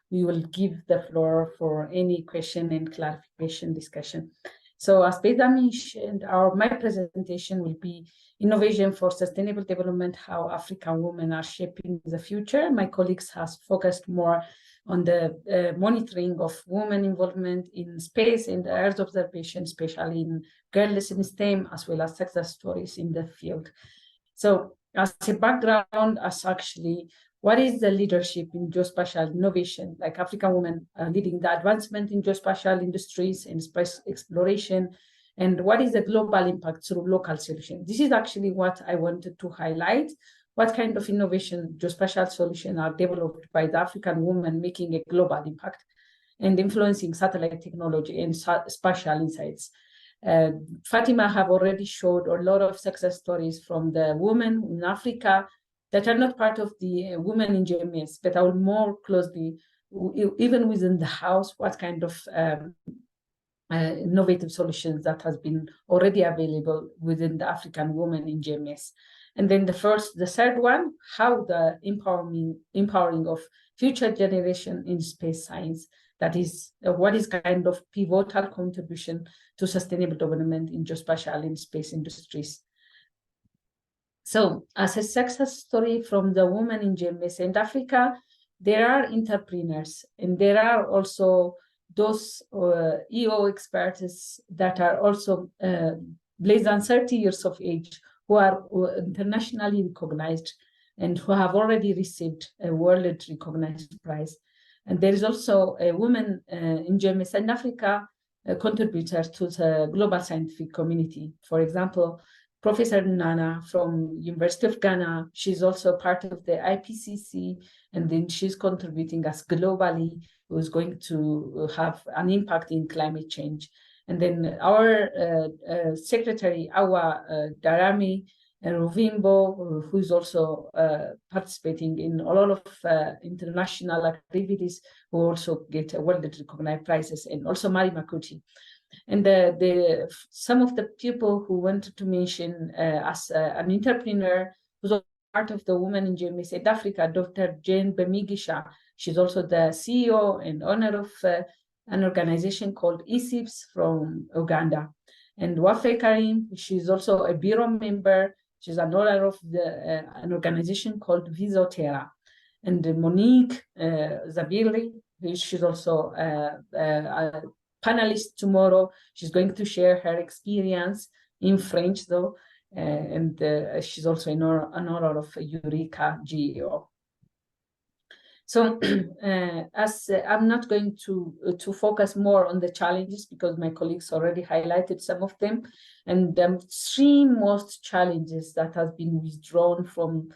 we will give the floor for any question and clarification discussion. So as Beza mentioned, my presentation will be Innovation for Sustainable Development, how African women are shaping the future. My colleagues has focused more on the monitoring of women involvement in space and Earth observation, especially in girls in STEM, as well as success stories in the field. So as a background, as actually, what is the leadership in geospatial innovation, like African women leading the advancement in geospatial industries and space exploration, and what is the global impact through local solutions? This is actually what I wanted to highlight. What kind of innovation geospatial solutions are developed by the African women making a global impact and influencing satellite technology and spatial insights? Fatima have already showed a lot of success stories from the women in Africa that are not part of the women in GMS, but I will more closely, even within the house, what kind of innovative solutions that has been already available within the African women in GMS. And then the third one, how the empowering of future generation in space science, that is, what is kind of pivotal contribution to sustainable development in geospatial and space industries. So as a success story from the women in GMS and Africa, there are entrepreneurs, and there are also those EO experts that are also less than 30 years of age, who are internationally recognized and who have already received a world recognized prize. And there is also a woman in GMS and Africa, a contributor to the global scientific community. For example, Professor Nana from University of Ghana, she's also part of the IPCC, and then she's contributing us globally, who's going to have an impact in climate change. And then our secretary, Awa Darami Ruvimbo, who's also participating in a lot of international activities, who also get world recognized prizes, and also Mari Makuti. And some of the people who wanted to mention as an entrepreneur, who's also part of the Women in GMS South Africa, Dr. Jane Bemigisha. She's also the CEO and owner of an organization called ESIPS from Uganda. And Wafe Karim, she's also a bureau member. She's an owner of an organization called Visotera. And Monique Zabirli, she's also a panelist tomorrow. She's going to share her experience in French, though, and she's also an owner of Eureka GEO. So as I'm not going to focus more on the challenges, because my colleagues already highlighted some of them, and the three most challenges that have been withdrawn from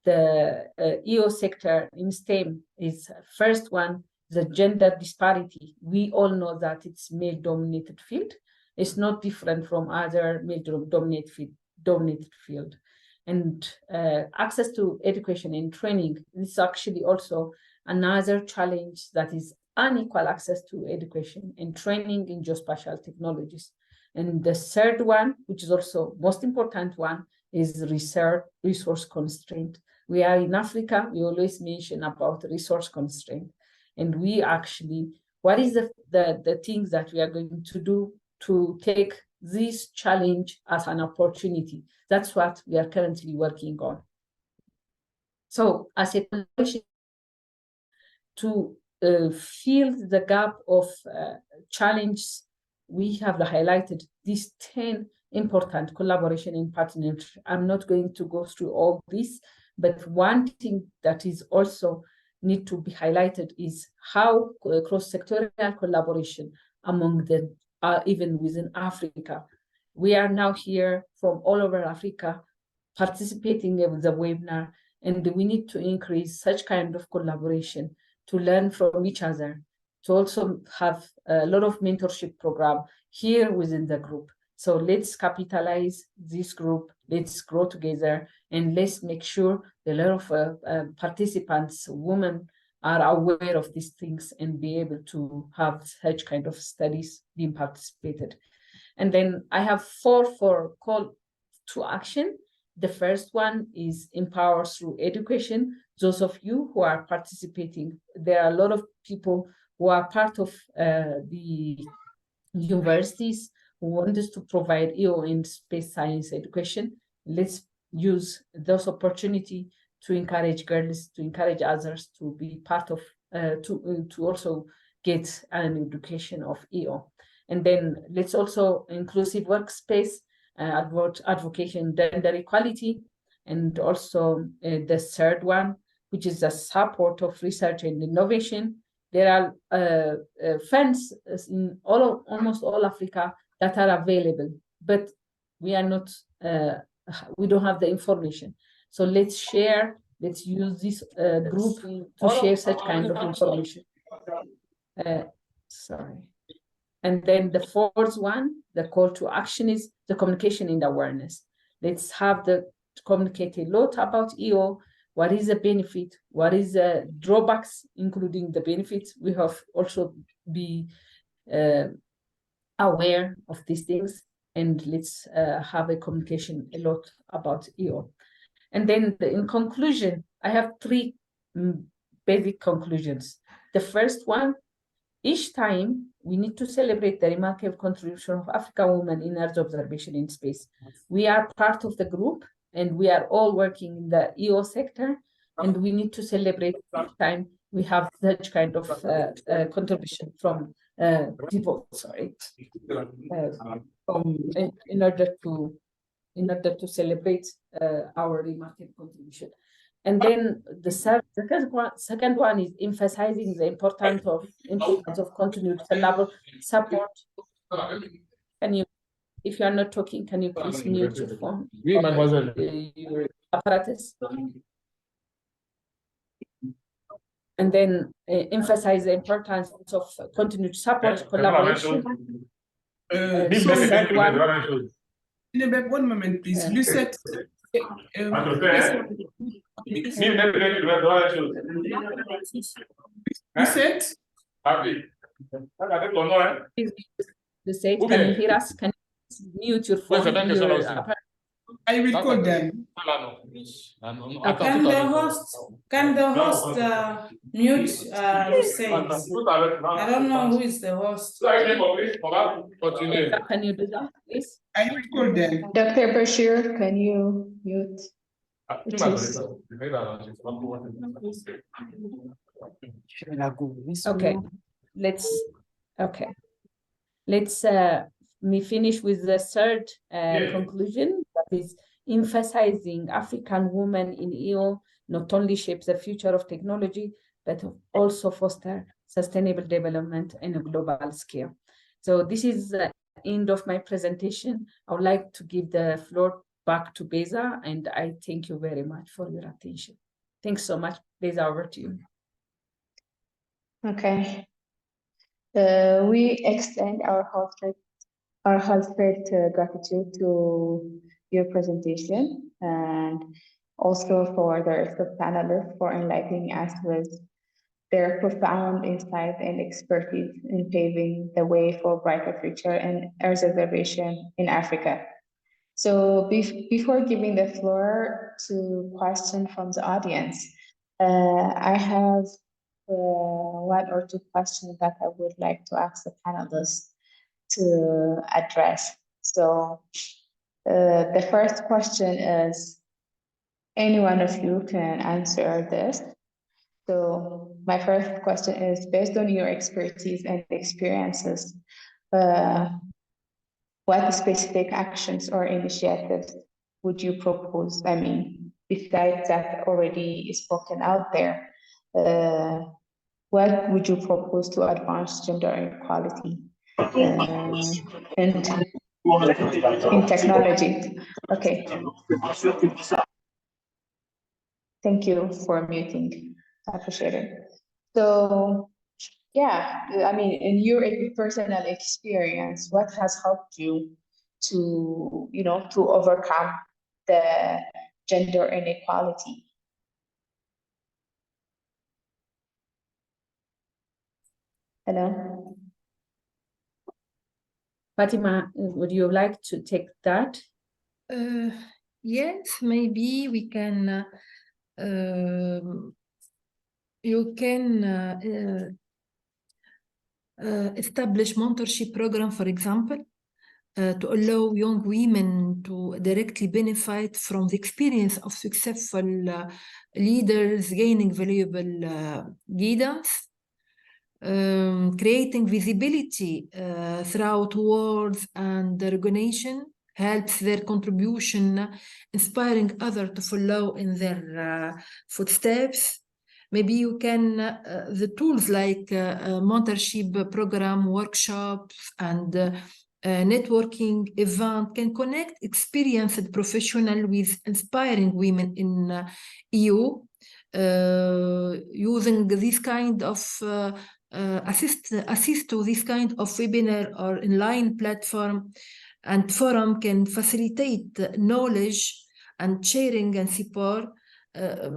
the EO sector in STEM is, first one, the gender disparity. We all know that it's male-dominated field. It's not different from other male-dominated field. And access to education and training is actually also another challenge, that is unequal access to education and training in geospatial technologies. And the third one, which is also most important one, is resource constraint. We are in Africa, we always mention about resource constraint. And we actually, what is the things that we are going to do to take this challenge as an opportunity? That's what we are currently working on. So as a collaboration to fill the gap of challenges, we have highlighted these 10 important collaboration and partnerships. I'm not going to go through all this, but one thing that is also need to be highlighted is how cross-sectorial collaboration among them, even within Africa. We are now here from all over Africa participating in the webinar, and we need to increase such kind of collaboration to learn from each other, to also have a lot of mentorship program here within the group. So let's capitalize this group, let's grow together, and let's make sure a lot of participants, women, are aware of these things and be able to have such kind of studies being participated. And then I have four for call to action. The first one is empower through education. Those of you who are participating, there are a lot of people who are part of the universities who want us to provide EO and space science education. Let's use those opportunity to encourage girls, to encourage others to be part of, to also get an education of EO. And then let's also inclusive workspace, advocation, gender equality, and also the third one, which is the support of research and innovation. There are funds in almost all Africa that are available, but we are not, we don't have the information. So let's share, let's use this group to share such kind of information. Sorry. And then the fourth one, the call to action, is the communication and awareness. Let's have to communicate a lot about EO. What is the benefit? What is the drawbacks, including the benefits? We have also be aware of these things, and let's have a communication a lot about EO. And then in conclusion, I have three basic conclusions. The first one, each time we need to celebrate the remarkable contribution of African women in Earth observation in space. We are part of the group, and we are all working in the EO sector, and we need to celebrate each time we have such kind of contribution from people, sorry, in order to in order to celebrate our remarkable contribution. And then the second one is emphasizing the importance of continued support. Can you, if you are not talking, can you please mute your phone? Oui, mademoiselle. Your apparatus. And then emphasize the importance of continued support, collaboration. Third one. One moment, please. Yeah. Lucette. Lucette. Lucette, can you hear us? Can you mute your phone? I will call them. Can the host mute Lucette? I don't know who is the host. Can you do that, please? I will call them. Dr. Bashir, can you mute? Okay, let's me finish with the third conclusion, that is emphasizing African women in EU not only shapes the future of technology, but also foster sustainable development in a global scale. So this is the end of my presentation. I would like to give the floor back to Beza, and I thank you very much for your attention. Thanks so much. Beza, over to you. Okay. We extend our heartfelt gratitude to your presentation, and also for the rest of panelists for enlightening us with their profound insight and expertise in paving the way for a brighter future and Earth observation in Africa. So before giving the floor to questions from the audience, I have one or two questions that I would like to ask the panelists to address. So the first question is, any one of you can answer this. So my first question is, based on your expertise and experiences, what specific actions or initiatives would you propose? I mean, besides that already spoken out there, what would you propose to advance gender equality in technology? Okay. Thank you for muting. I appreciate it. So, yeah, I mean, in your personal experience, what has helped you to, to overcome the gender inequality? Hello? Fatima, would you like to take that? Yes, maybe we can. You can establish mentorship program, for example, to allow young women to directly benefit from the experience of successful leaders gaining valuable guidance, creating visibility throughout awards and recognition helps their contribution, inspiring others to follow in their footsteps. Maybe you can, the tools like mentorship program, workshops, and networking event can connect experienced professionals with inspiring women in EU, using this kind of assist to this kind of webinar or online platform and forum can facilitate knowledge and sharing and support.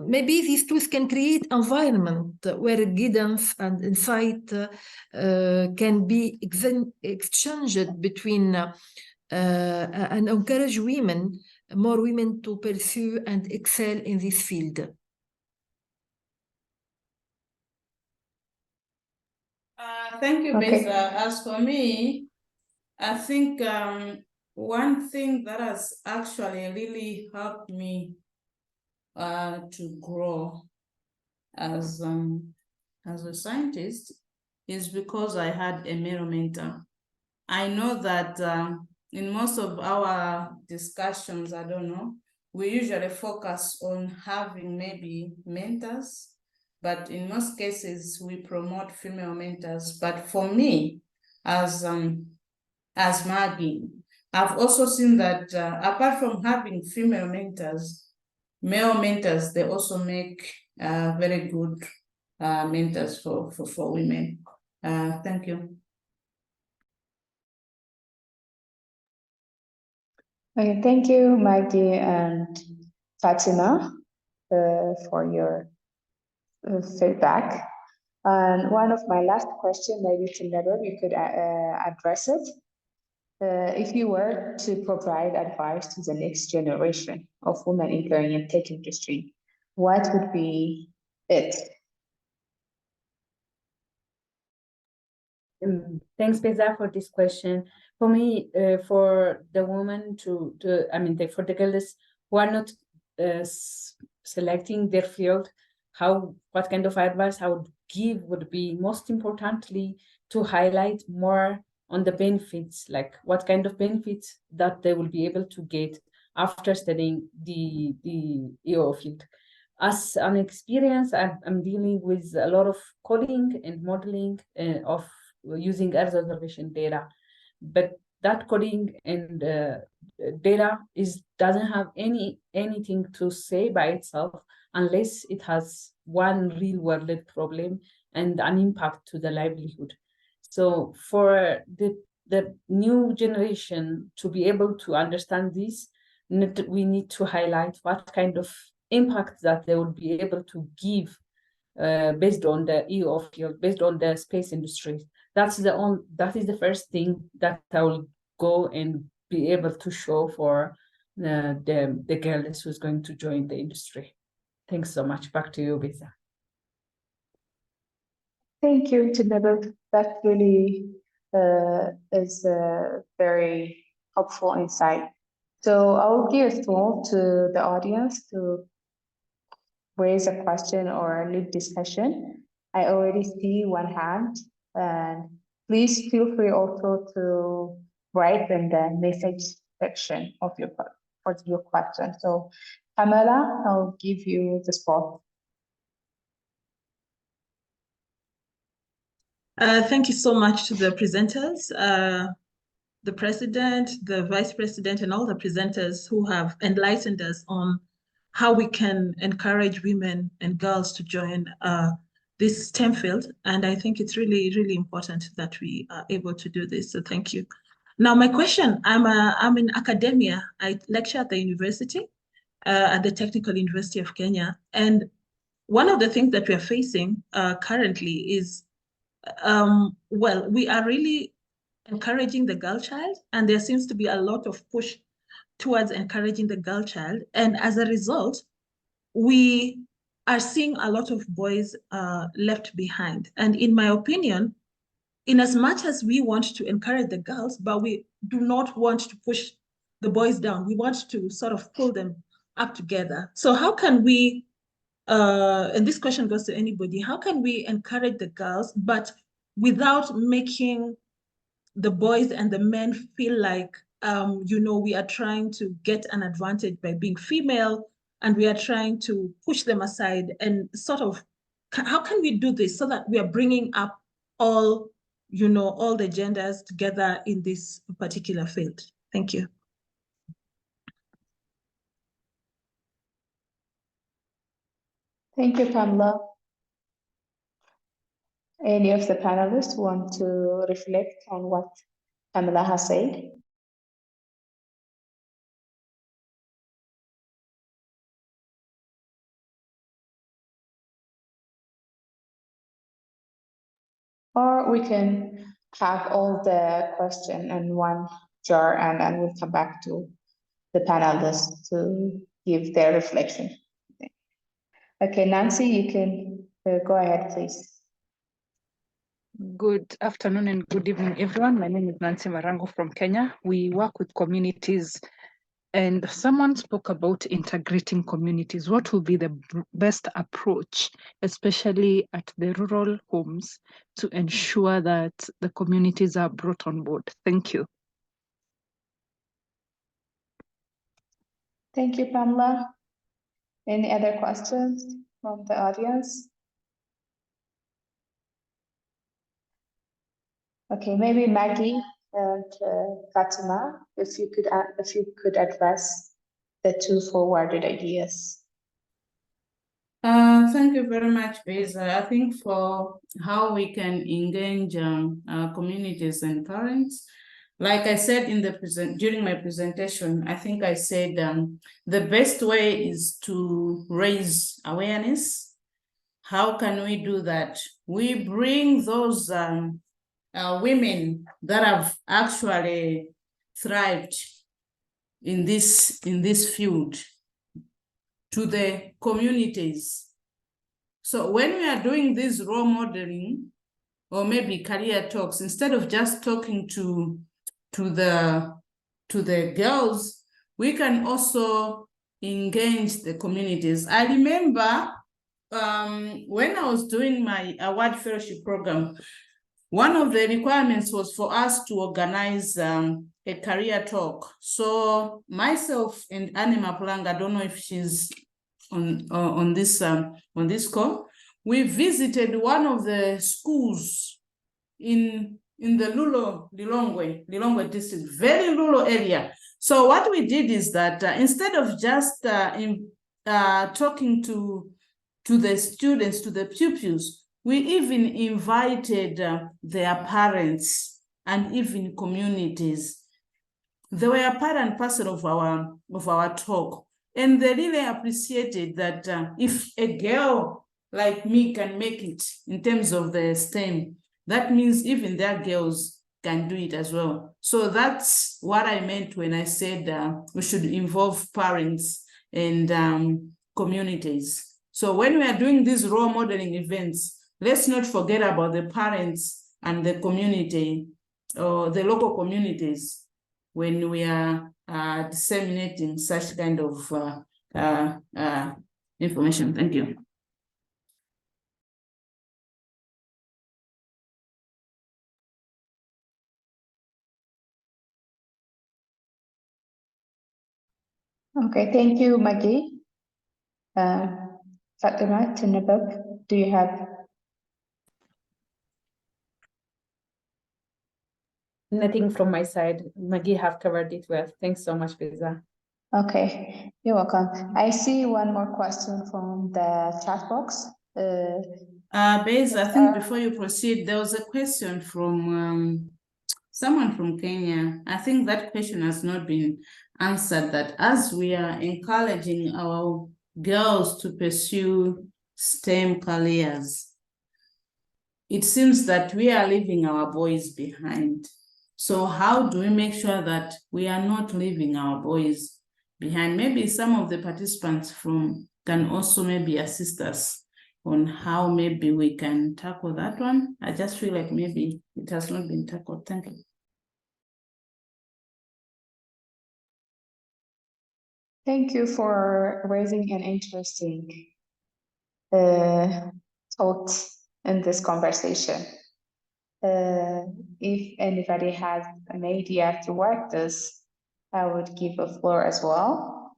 Maybe these tools can create environment where guidance and insight can be exchanged between and encourage more women to pursue and excel in this field. Thank you, Okay. Beza. As for me, I think one thing that has actually really helped me to grow as a scientist is because I had a male mentor. I know that in most of our discussions, I don't know, we usually focus on having maybe mentors, but in most cases we promote female mentors. But for me, as Maggie, I've also seen that apart from having female mentors, male mentors, they also make very good mentors for women. Thank you. Okay, thank you, Maggie and Fatima, for your feedback. And one of my last questions, maybe to Nebel, you could address it. If you were to provide advice to the next generation of women in Ghanaian tech industry, what would be it? Thanks, Beza, for this question. For me, for the woman for the girls who are not selecting their field, what kind of advice I would give would be most importantly to highlight more on the benefits, like what kind of benefits that they will be able to get after studying the EO field. As an experience, I'm dealing with a lot of coding and modeling of using Earth observation data, but that coding and data doesn't have anything to say by itself unless it has one real world problem and an impact to the livelihood. So for the new generation to be able to understand this, we need to highlight what kind of impact that they will be able to give based on the EO field, based on the space industry. That is the first thing that I will go and be able to show for the girls who's going to join the industry. Thanks so much. Back to you, Beza. Thank you, Tinebel. That really is a very helpful insight. So I will give a floor to the audience to raise a question or lead discussion. I already see one hand, and please feel free also to write in the message section of your question. So Pamela, I'll give you the spot. Thank you so much to the presenters, the president, the vice president, and all the presenters who have enlightened us on how we can encourage women and girls to join this STEM field. And I think it's really, really important that we are able to do this. So thank you. Now, my question, I'm in academia. I lecture at the university, at the Technical University of Kenya. And one of the things that we are facing currently is, well, we are really encouraging the girl child, and there seems to be a lot of push towards encouraging the girl child. And as a result, we are seeing a lot of boys left behind. And in my opinion, in as much as we want to encourage the girls, but we do not want to push the boys down, we want to sort of pull them up together. So how can we, and this question goes to anybody, how can we encourage the girls, but without making the boys and the men feel like, we are trying to get an advantage by being female, and we are trying to push them aside, and sort of, how can we do this so that we are bringing up all the genders together in this particular field? Thank you. Thank you, Pamela. Any of the panelists want to reflect on what Pamela has said? Or we can have all the question in one jar, and then we'll come back to the panelists to give their reflection. Okay, Nancy, you can go ahead, please. Good afternoon and good evening, everyone. My name is Nancy Marango from Kenya. We work with communities, and someone spoke about integrating communities. What will be the best approach, especially at the rural homes, to ensure that the communities are brought on board? Thank you. Thank you, Pamela. Any other questions from the audience? Okay, maybe Maggie and Fatima, if you could address the two forwarded ideas. Thank you very much, Beza. I think for how we can engage our communities and parents, like I said in the during my presentation, I think I said the best way is to raise awareness. How can we do that? We bring those women that have actually thrived in this field to the communities. So when we are doing this role modeling or maybe career talks, instead of just talking to the girls, we can also engage the communities. I remember when I was doing my award fellowship program, one of the requirements was for us to organize a career talk. So myself and Annie Mapulanga, I don't know if she's on this call, we visited one of the schools in the Lilongwe district, very rural area. So what we did is that instead of just talking to the students, to the pupils, we even invited their parents and even communities. They were a part and parcel of our talk, and they really appreciated that if a girl like me can make it in terms of the STEM, that means even their girls can do it as well. So that's what I meant when I said we should involve parents and communities. So when we are doing these role modeling events, let's not forget about the parents and the community or the local communities when we are disseminating such kind of information. Thank you. Okay, thank you, Maggie. Fatima, Tinabab, do you have? Nothing from my side. Maggie have covered it well. Thanks so much, Beza. Okay, you're welcome. I see one more question from the chat box. Beza, I think before you proceed, there was a question from someone from Kenya. I think that question has not been answered, that as we are encouraging our girls to pursue STEM careers, it seems that we are leaving our boys behind. So how do we make sure that we are not leaving our boys behind? Maybe some of the participants can also maybe assist us on how maybe we can tackle that one. I just feel like maybe it has not been tackled. Thank you. Thank you for raising an interesting thought in this conversation. If anybody has an idea toward this, I would give a floor as well.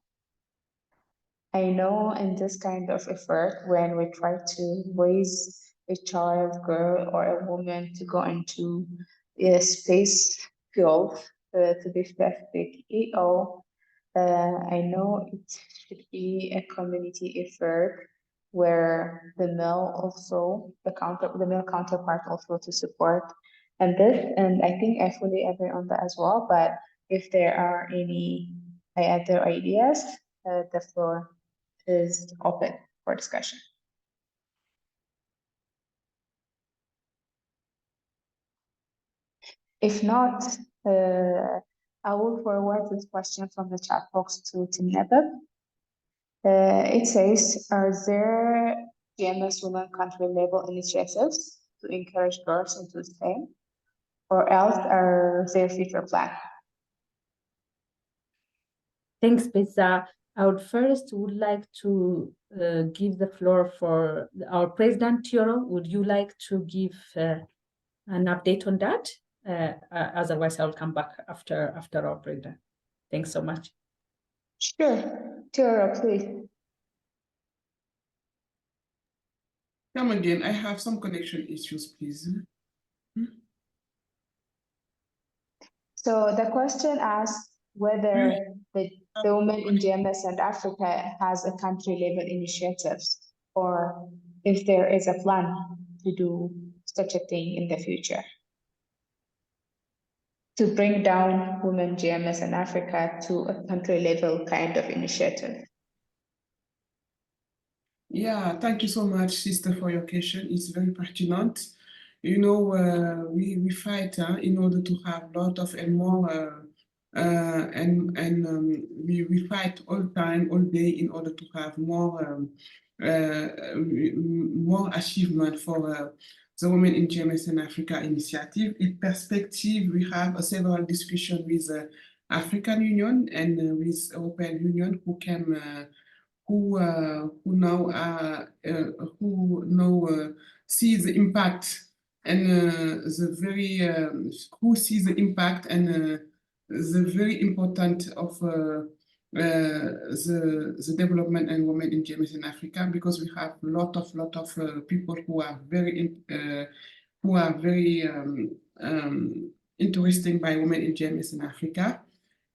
I know in this kind of effort, when we try to raise a child, girl, or a woman to go into a space field, to be specific, EO, I know it should be a community effort where the male also, the male counterpart also to support and this, and I think I fully agree on that as well. But if there are any other ideas, the floor is open for discussion. If not, I will forward this question from the chat box to Tinebab. It says, are there GMS Women country level initiatives to encourage girls into STEM, or else are there future plans? Thanks, Beza. I would like to give the floor for our President Tioro. Would you like to give an update on that? Otherwise, I'll come back after our President. Thanks so much. Sure. Theodore, please. Come again, I have some connection issues, please. So the question asks whether the women in GMS and Africa has a country level initiatives, or if there is a plan to do such a thing in the future, to bring down women GMS in Africa to a country level kind of initiative. Yeah, thank you so much, sister, for your question. It's very pertinent. You know, we fight in order to have a lot of and more, we fight all time, all day in order to have more, more achievement for the Women in GMS in Africa initiative. In perspective, we have several discussions with African Union and with European Union who can. Who now see the impact and the very who sees the impact and the very important of the development and women in GMS in Africa, because we have a lot of people who are very interested by women in GMS in Africa.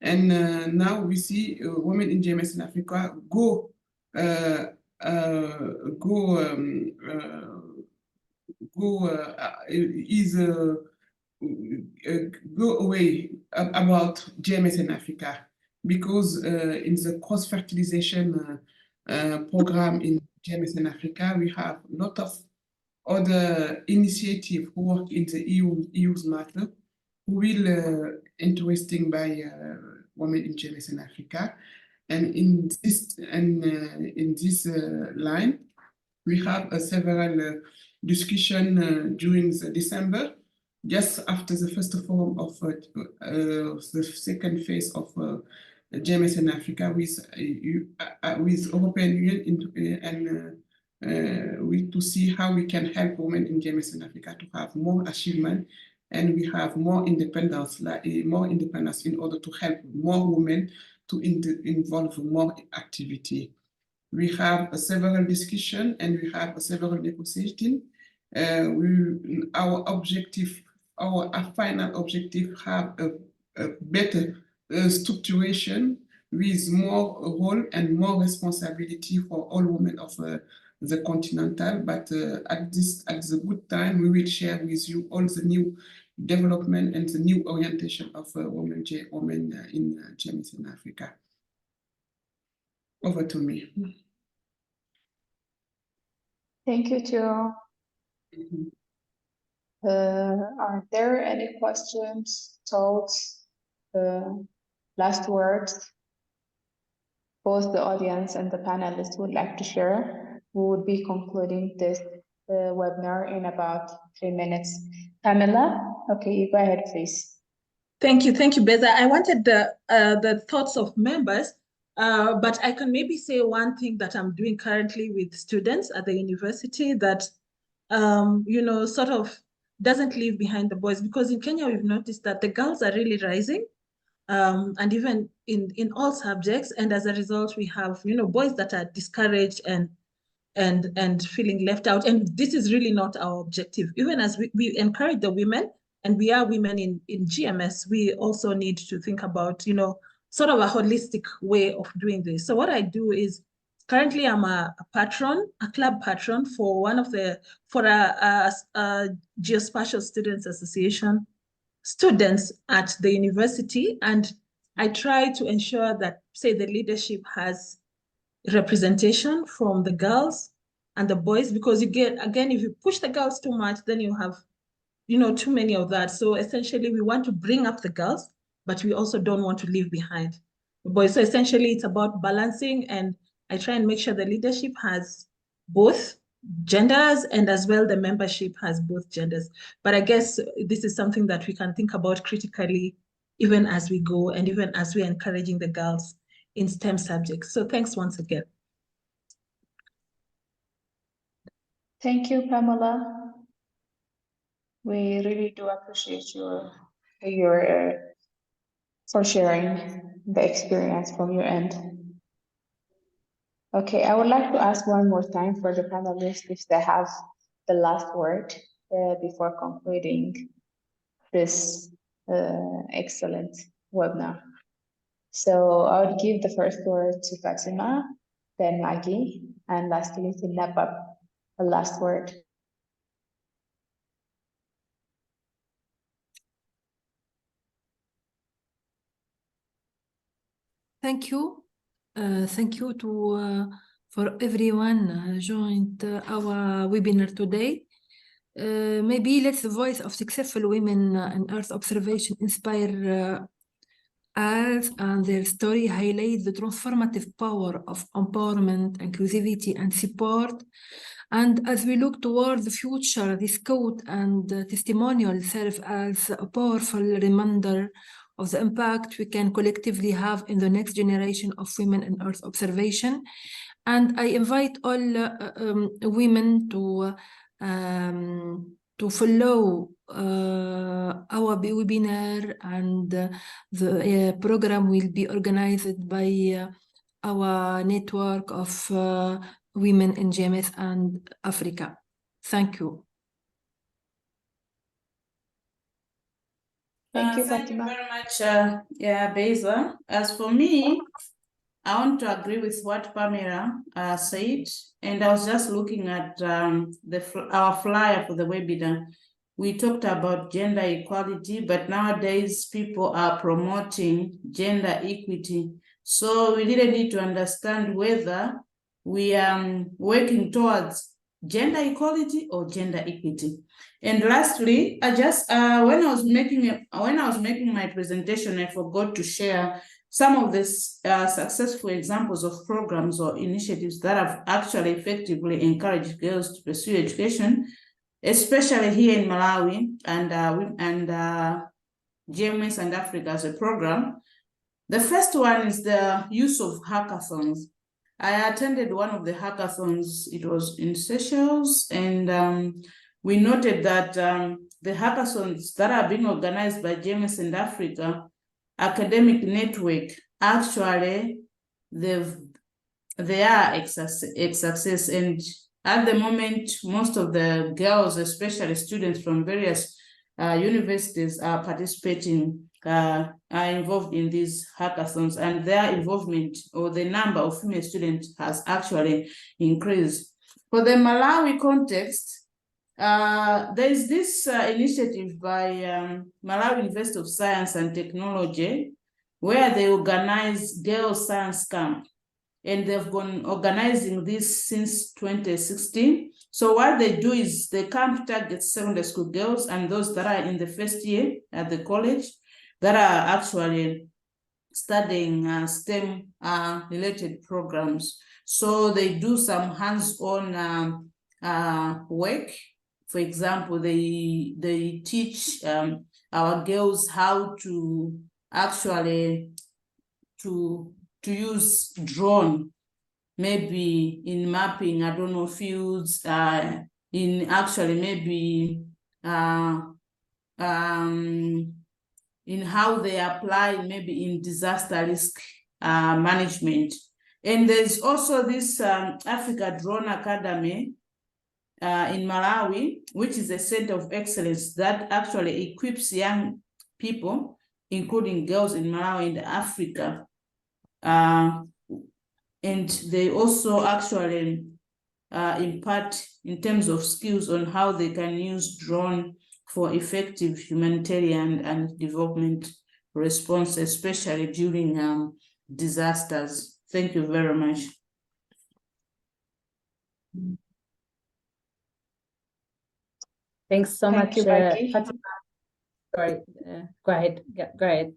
And now we see women in GMS in Africa go go away about GMS in Africa, because in the cross-fertilization program in GMS in Africa, we have a lot of other initiatives who work in the EU's matter, who will interesting by women in GMS in Africa. And in this line, we have several discussion during the December, just after the first forum of the second phase of GMS in Africa with European Union and we to see how we can help women in GMS in Africa to have more achievement, and we have more independence, in order to help more women to involve more activity. We have several discussion and we have several negotiating. Our objective, our final objective, have a better structuration with more role and more responsibility for all women of the continental. But at the good time, we will share with you all the new development and the new orientation of women in GMS in Africa. Over to me. Thank you, Theo. Are there any questions, thoughts, last words? Both the audience and the panelists would like to share. We would be concluding this webinar in about 3 minutes. Pamela, okay, you go ahead, please. Thank you, Beza. I wanted the thoughts of members, but I can maybe say one thing that I'm doing currently with students at the university that, you know, sort of doesn't leave behind the boys, because in Kenya we've noticed that the girls are really rising, and even in all subjects, and as a result we have, you know, boys that are discouraged and feeling left out, and this is really not our objective. Even as we encourage the women, and we are women in GMS, we also need to think about, you know, sort of a holistic way of doing this. So what I do is, currently I'm a patron, a club patron for a Geospatial Students Association students at the university, and I try to ensure that, say, the leadership has representation from the girls and the boys, because you get, again, if you push the girls too much, then you have, you know, too many of that. So essentially we want to bring up the girls, but we also don't want to leave behind the boys. So essentially it's about balancing, and I try and make sure the leadership has both genders, and as well the membership has both genders. But I guess this is something that we can think about critically even as we go, and even as we're encouraging the girls in STEM subjects. So thanks once again. Thank you, Pamela. We really do appreciate your for sharing the experience from your end. Okay, I would like to ask one more time for the panelists if they have the last word before concluding this excellent webinar. So I would give the first word to Fatima, then Maggie, and lastly to Napap, the last word. Thank you. Thank you to for everyone joined our webinar today. Maybe let the voice of successful women in Earth observation inspire us, and their story highlight the transformative power of empowerment, inclusivity, and support. And as we look toward the future, this quote and testimonial serve as a powerful reminder of the impact we can collectively have in the next generation of women in Earth observation. And I invite all women to follow our webinar, and the program will be organized by our network of women in GMS and Africa. Thank you. Thank you, Thank you Fatima. very much, Beza. As for me, I want to agree with what Pamela said, and I was just looking at our flyer for the webinar. We talked about gender equality, but nowadays people are promoting gender equity. So we really need to understand whether we are working towards gender equality or gender equity. And lastly, I just when I was making my presentation, I forgot to share some of these successful examples of programs or initiatives that have actually effectively encouraged girls to pursue education, especially here in Malawi and GMS and Africa as a program. The first one is the use of hackathons. I attended one of the hackathons. It was in Seychelles, and we noted that the hackathons that are being organized by GMS and Africa Academic Network, actually they are a success, and at the moment most of the girls, especially students from various universities, are participating, are involved in these hackathons, and their involvement or the number of female students has actually increased. For the Malawi context, there is this initiative by Malawi University of Science and Technology, where they organize Girls Science Camp, and they've been organizing this since 2016. So what they do is the camp targets secondary school girls and those that are in the first year at the college that are actually studying STEM related programs. So they do some hands-on work. For example, they teach our girls how to actually to use drone, maybe in mapping, I don't know, fields, in actually maybe in how they apply maybe in disaster risk management. And there's also this Africa Drone Academy in Malawi, which is a center of excellence that actually equips young people, including girls in Malawi and Africa. And they also actually impart in terms of skills on how they can use drone for effective humanitarian and development response, especially during disasters. Thank you very much. Thanks so Thank much, you, Becky. Fatima. Sorry, go ahead. Go ahead,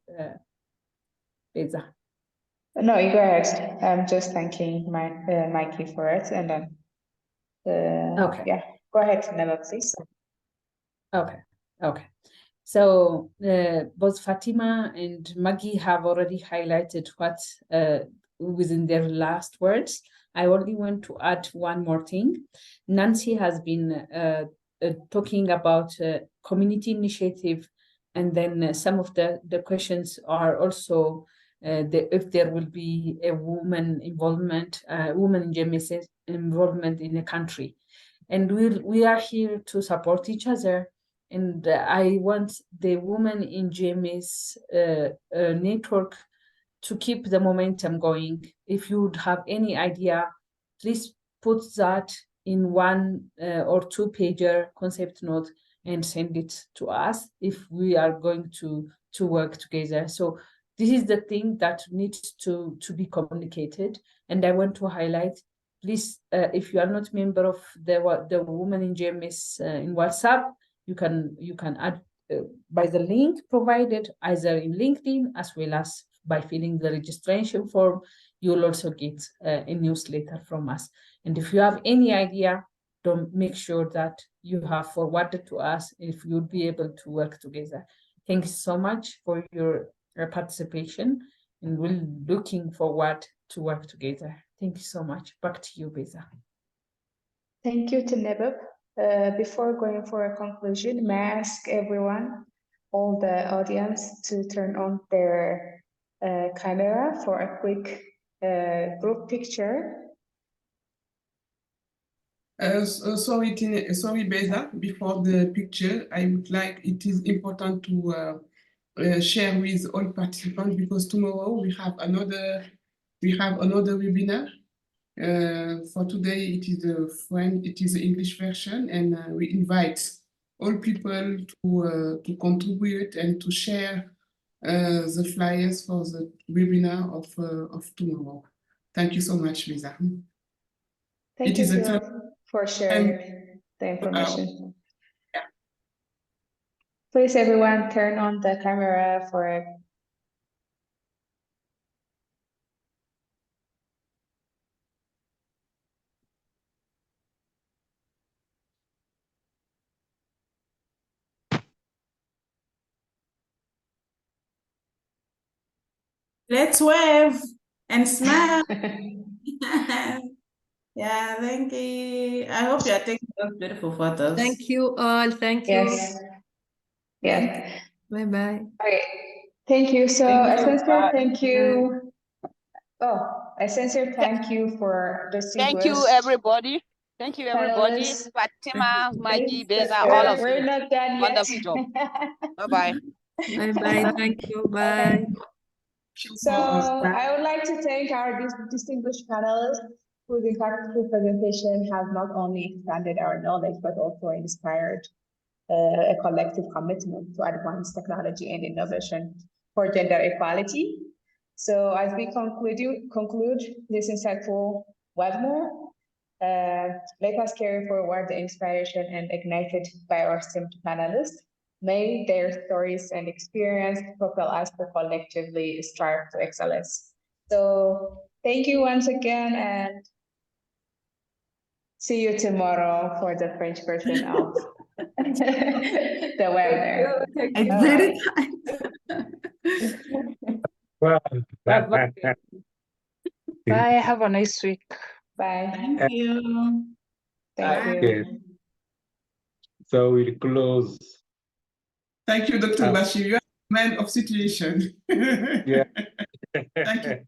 Beza. No, you go ahead. I'm just thanking Mikey for it, and then Okay. yeah, go ahead, Neva, please. Okay. So both Fatima and Maggie have already highlighted what within their last words. I only want to add one more thing. Nancy has been talking about community initiative, and then some of the questions are also if there will be a woman involvement, women in GMS involvement in a country. And we are here to support each other. And I want the women in GMS network to keep the momentum going. If you would have any idea, please put that in 1 or 2 pager concept note and send it to us if we are going to work together. So this is the thing that needs to be communicated. And I want to highlight, please, if you are not member of the Women in GMS in WhatsApp, you can add by the link provided either in LinkedIn as well as by filling the registration form. You'll also get a newsletter from us. And if you have any idea, don't make sure that you have forwarded to us if you'll be able to work together. Thank you so much for your participation, and we're looking forward to work together. Thank you so much. Back to you, Beza. Thank you to Nebab. Before going for a conclusion, may I ask everyone, all the audience, to turn on their camera for a quick group picture. Sorry, Beza, before the picture, I would like, it is important to share with all participants, because tomorrow we have another webinar. For today, it is the English version, and we invite all people to contribute and to share the flyers for the webinar of tomorrow. Thank you so much, Lisa. Thank you for sharing the information. Yeah. Please, everyone, turn on the camera for a Let's wave and smile. Yeah, thank you. I hope you are taking those beautiful photos. Thank you all. Thank you. Yes. Yes. Bye-bye. Okay. Thank you. So Thank a you. sincere thank you. Oh, a sincere thank you for the Thank you, everybody. Thank you, everybody. panelists. Fatima, Maggie, Beza, all of We're you. not done yet. Wonderful job. Bye-bye. Bye-bye. Thank you. Bye. So I would like to thank our distinguished panelists whose impactful presentation has not only expanded our knowledge, but also inspired a collective commitment to advance technology and innovation for gender equality. So as we conclude this insightful webinar, let us carry forward the inspiration and ignited by our esteemed panelists. May their stories and experience propel us to collectively strive to excellence. So thank you once again, and see you tomorrow for the French version of the webinar. It's very Bye. Bye. Have a nice week. Bye. Thank you. Thank you. Okay. So we'll close. Thank you, Dr. Bashir. You are a man of situation. Yeah. Thank you.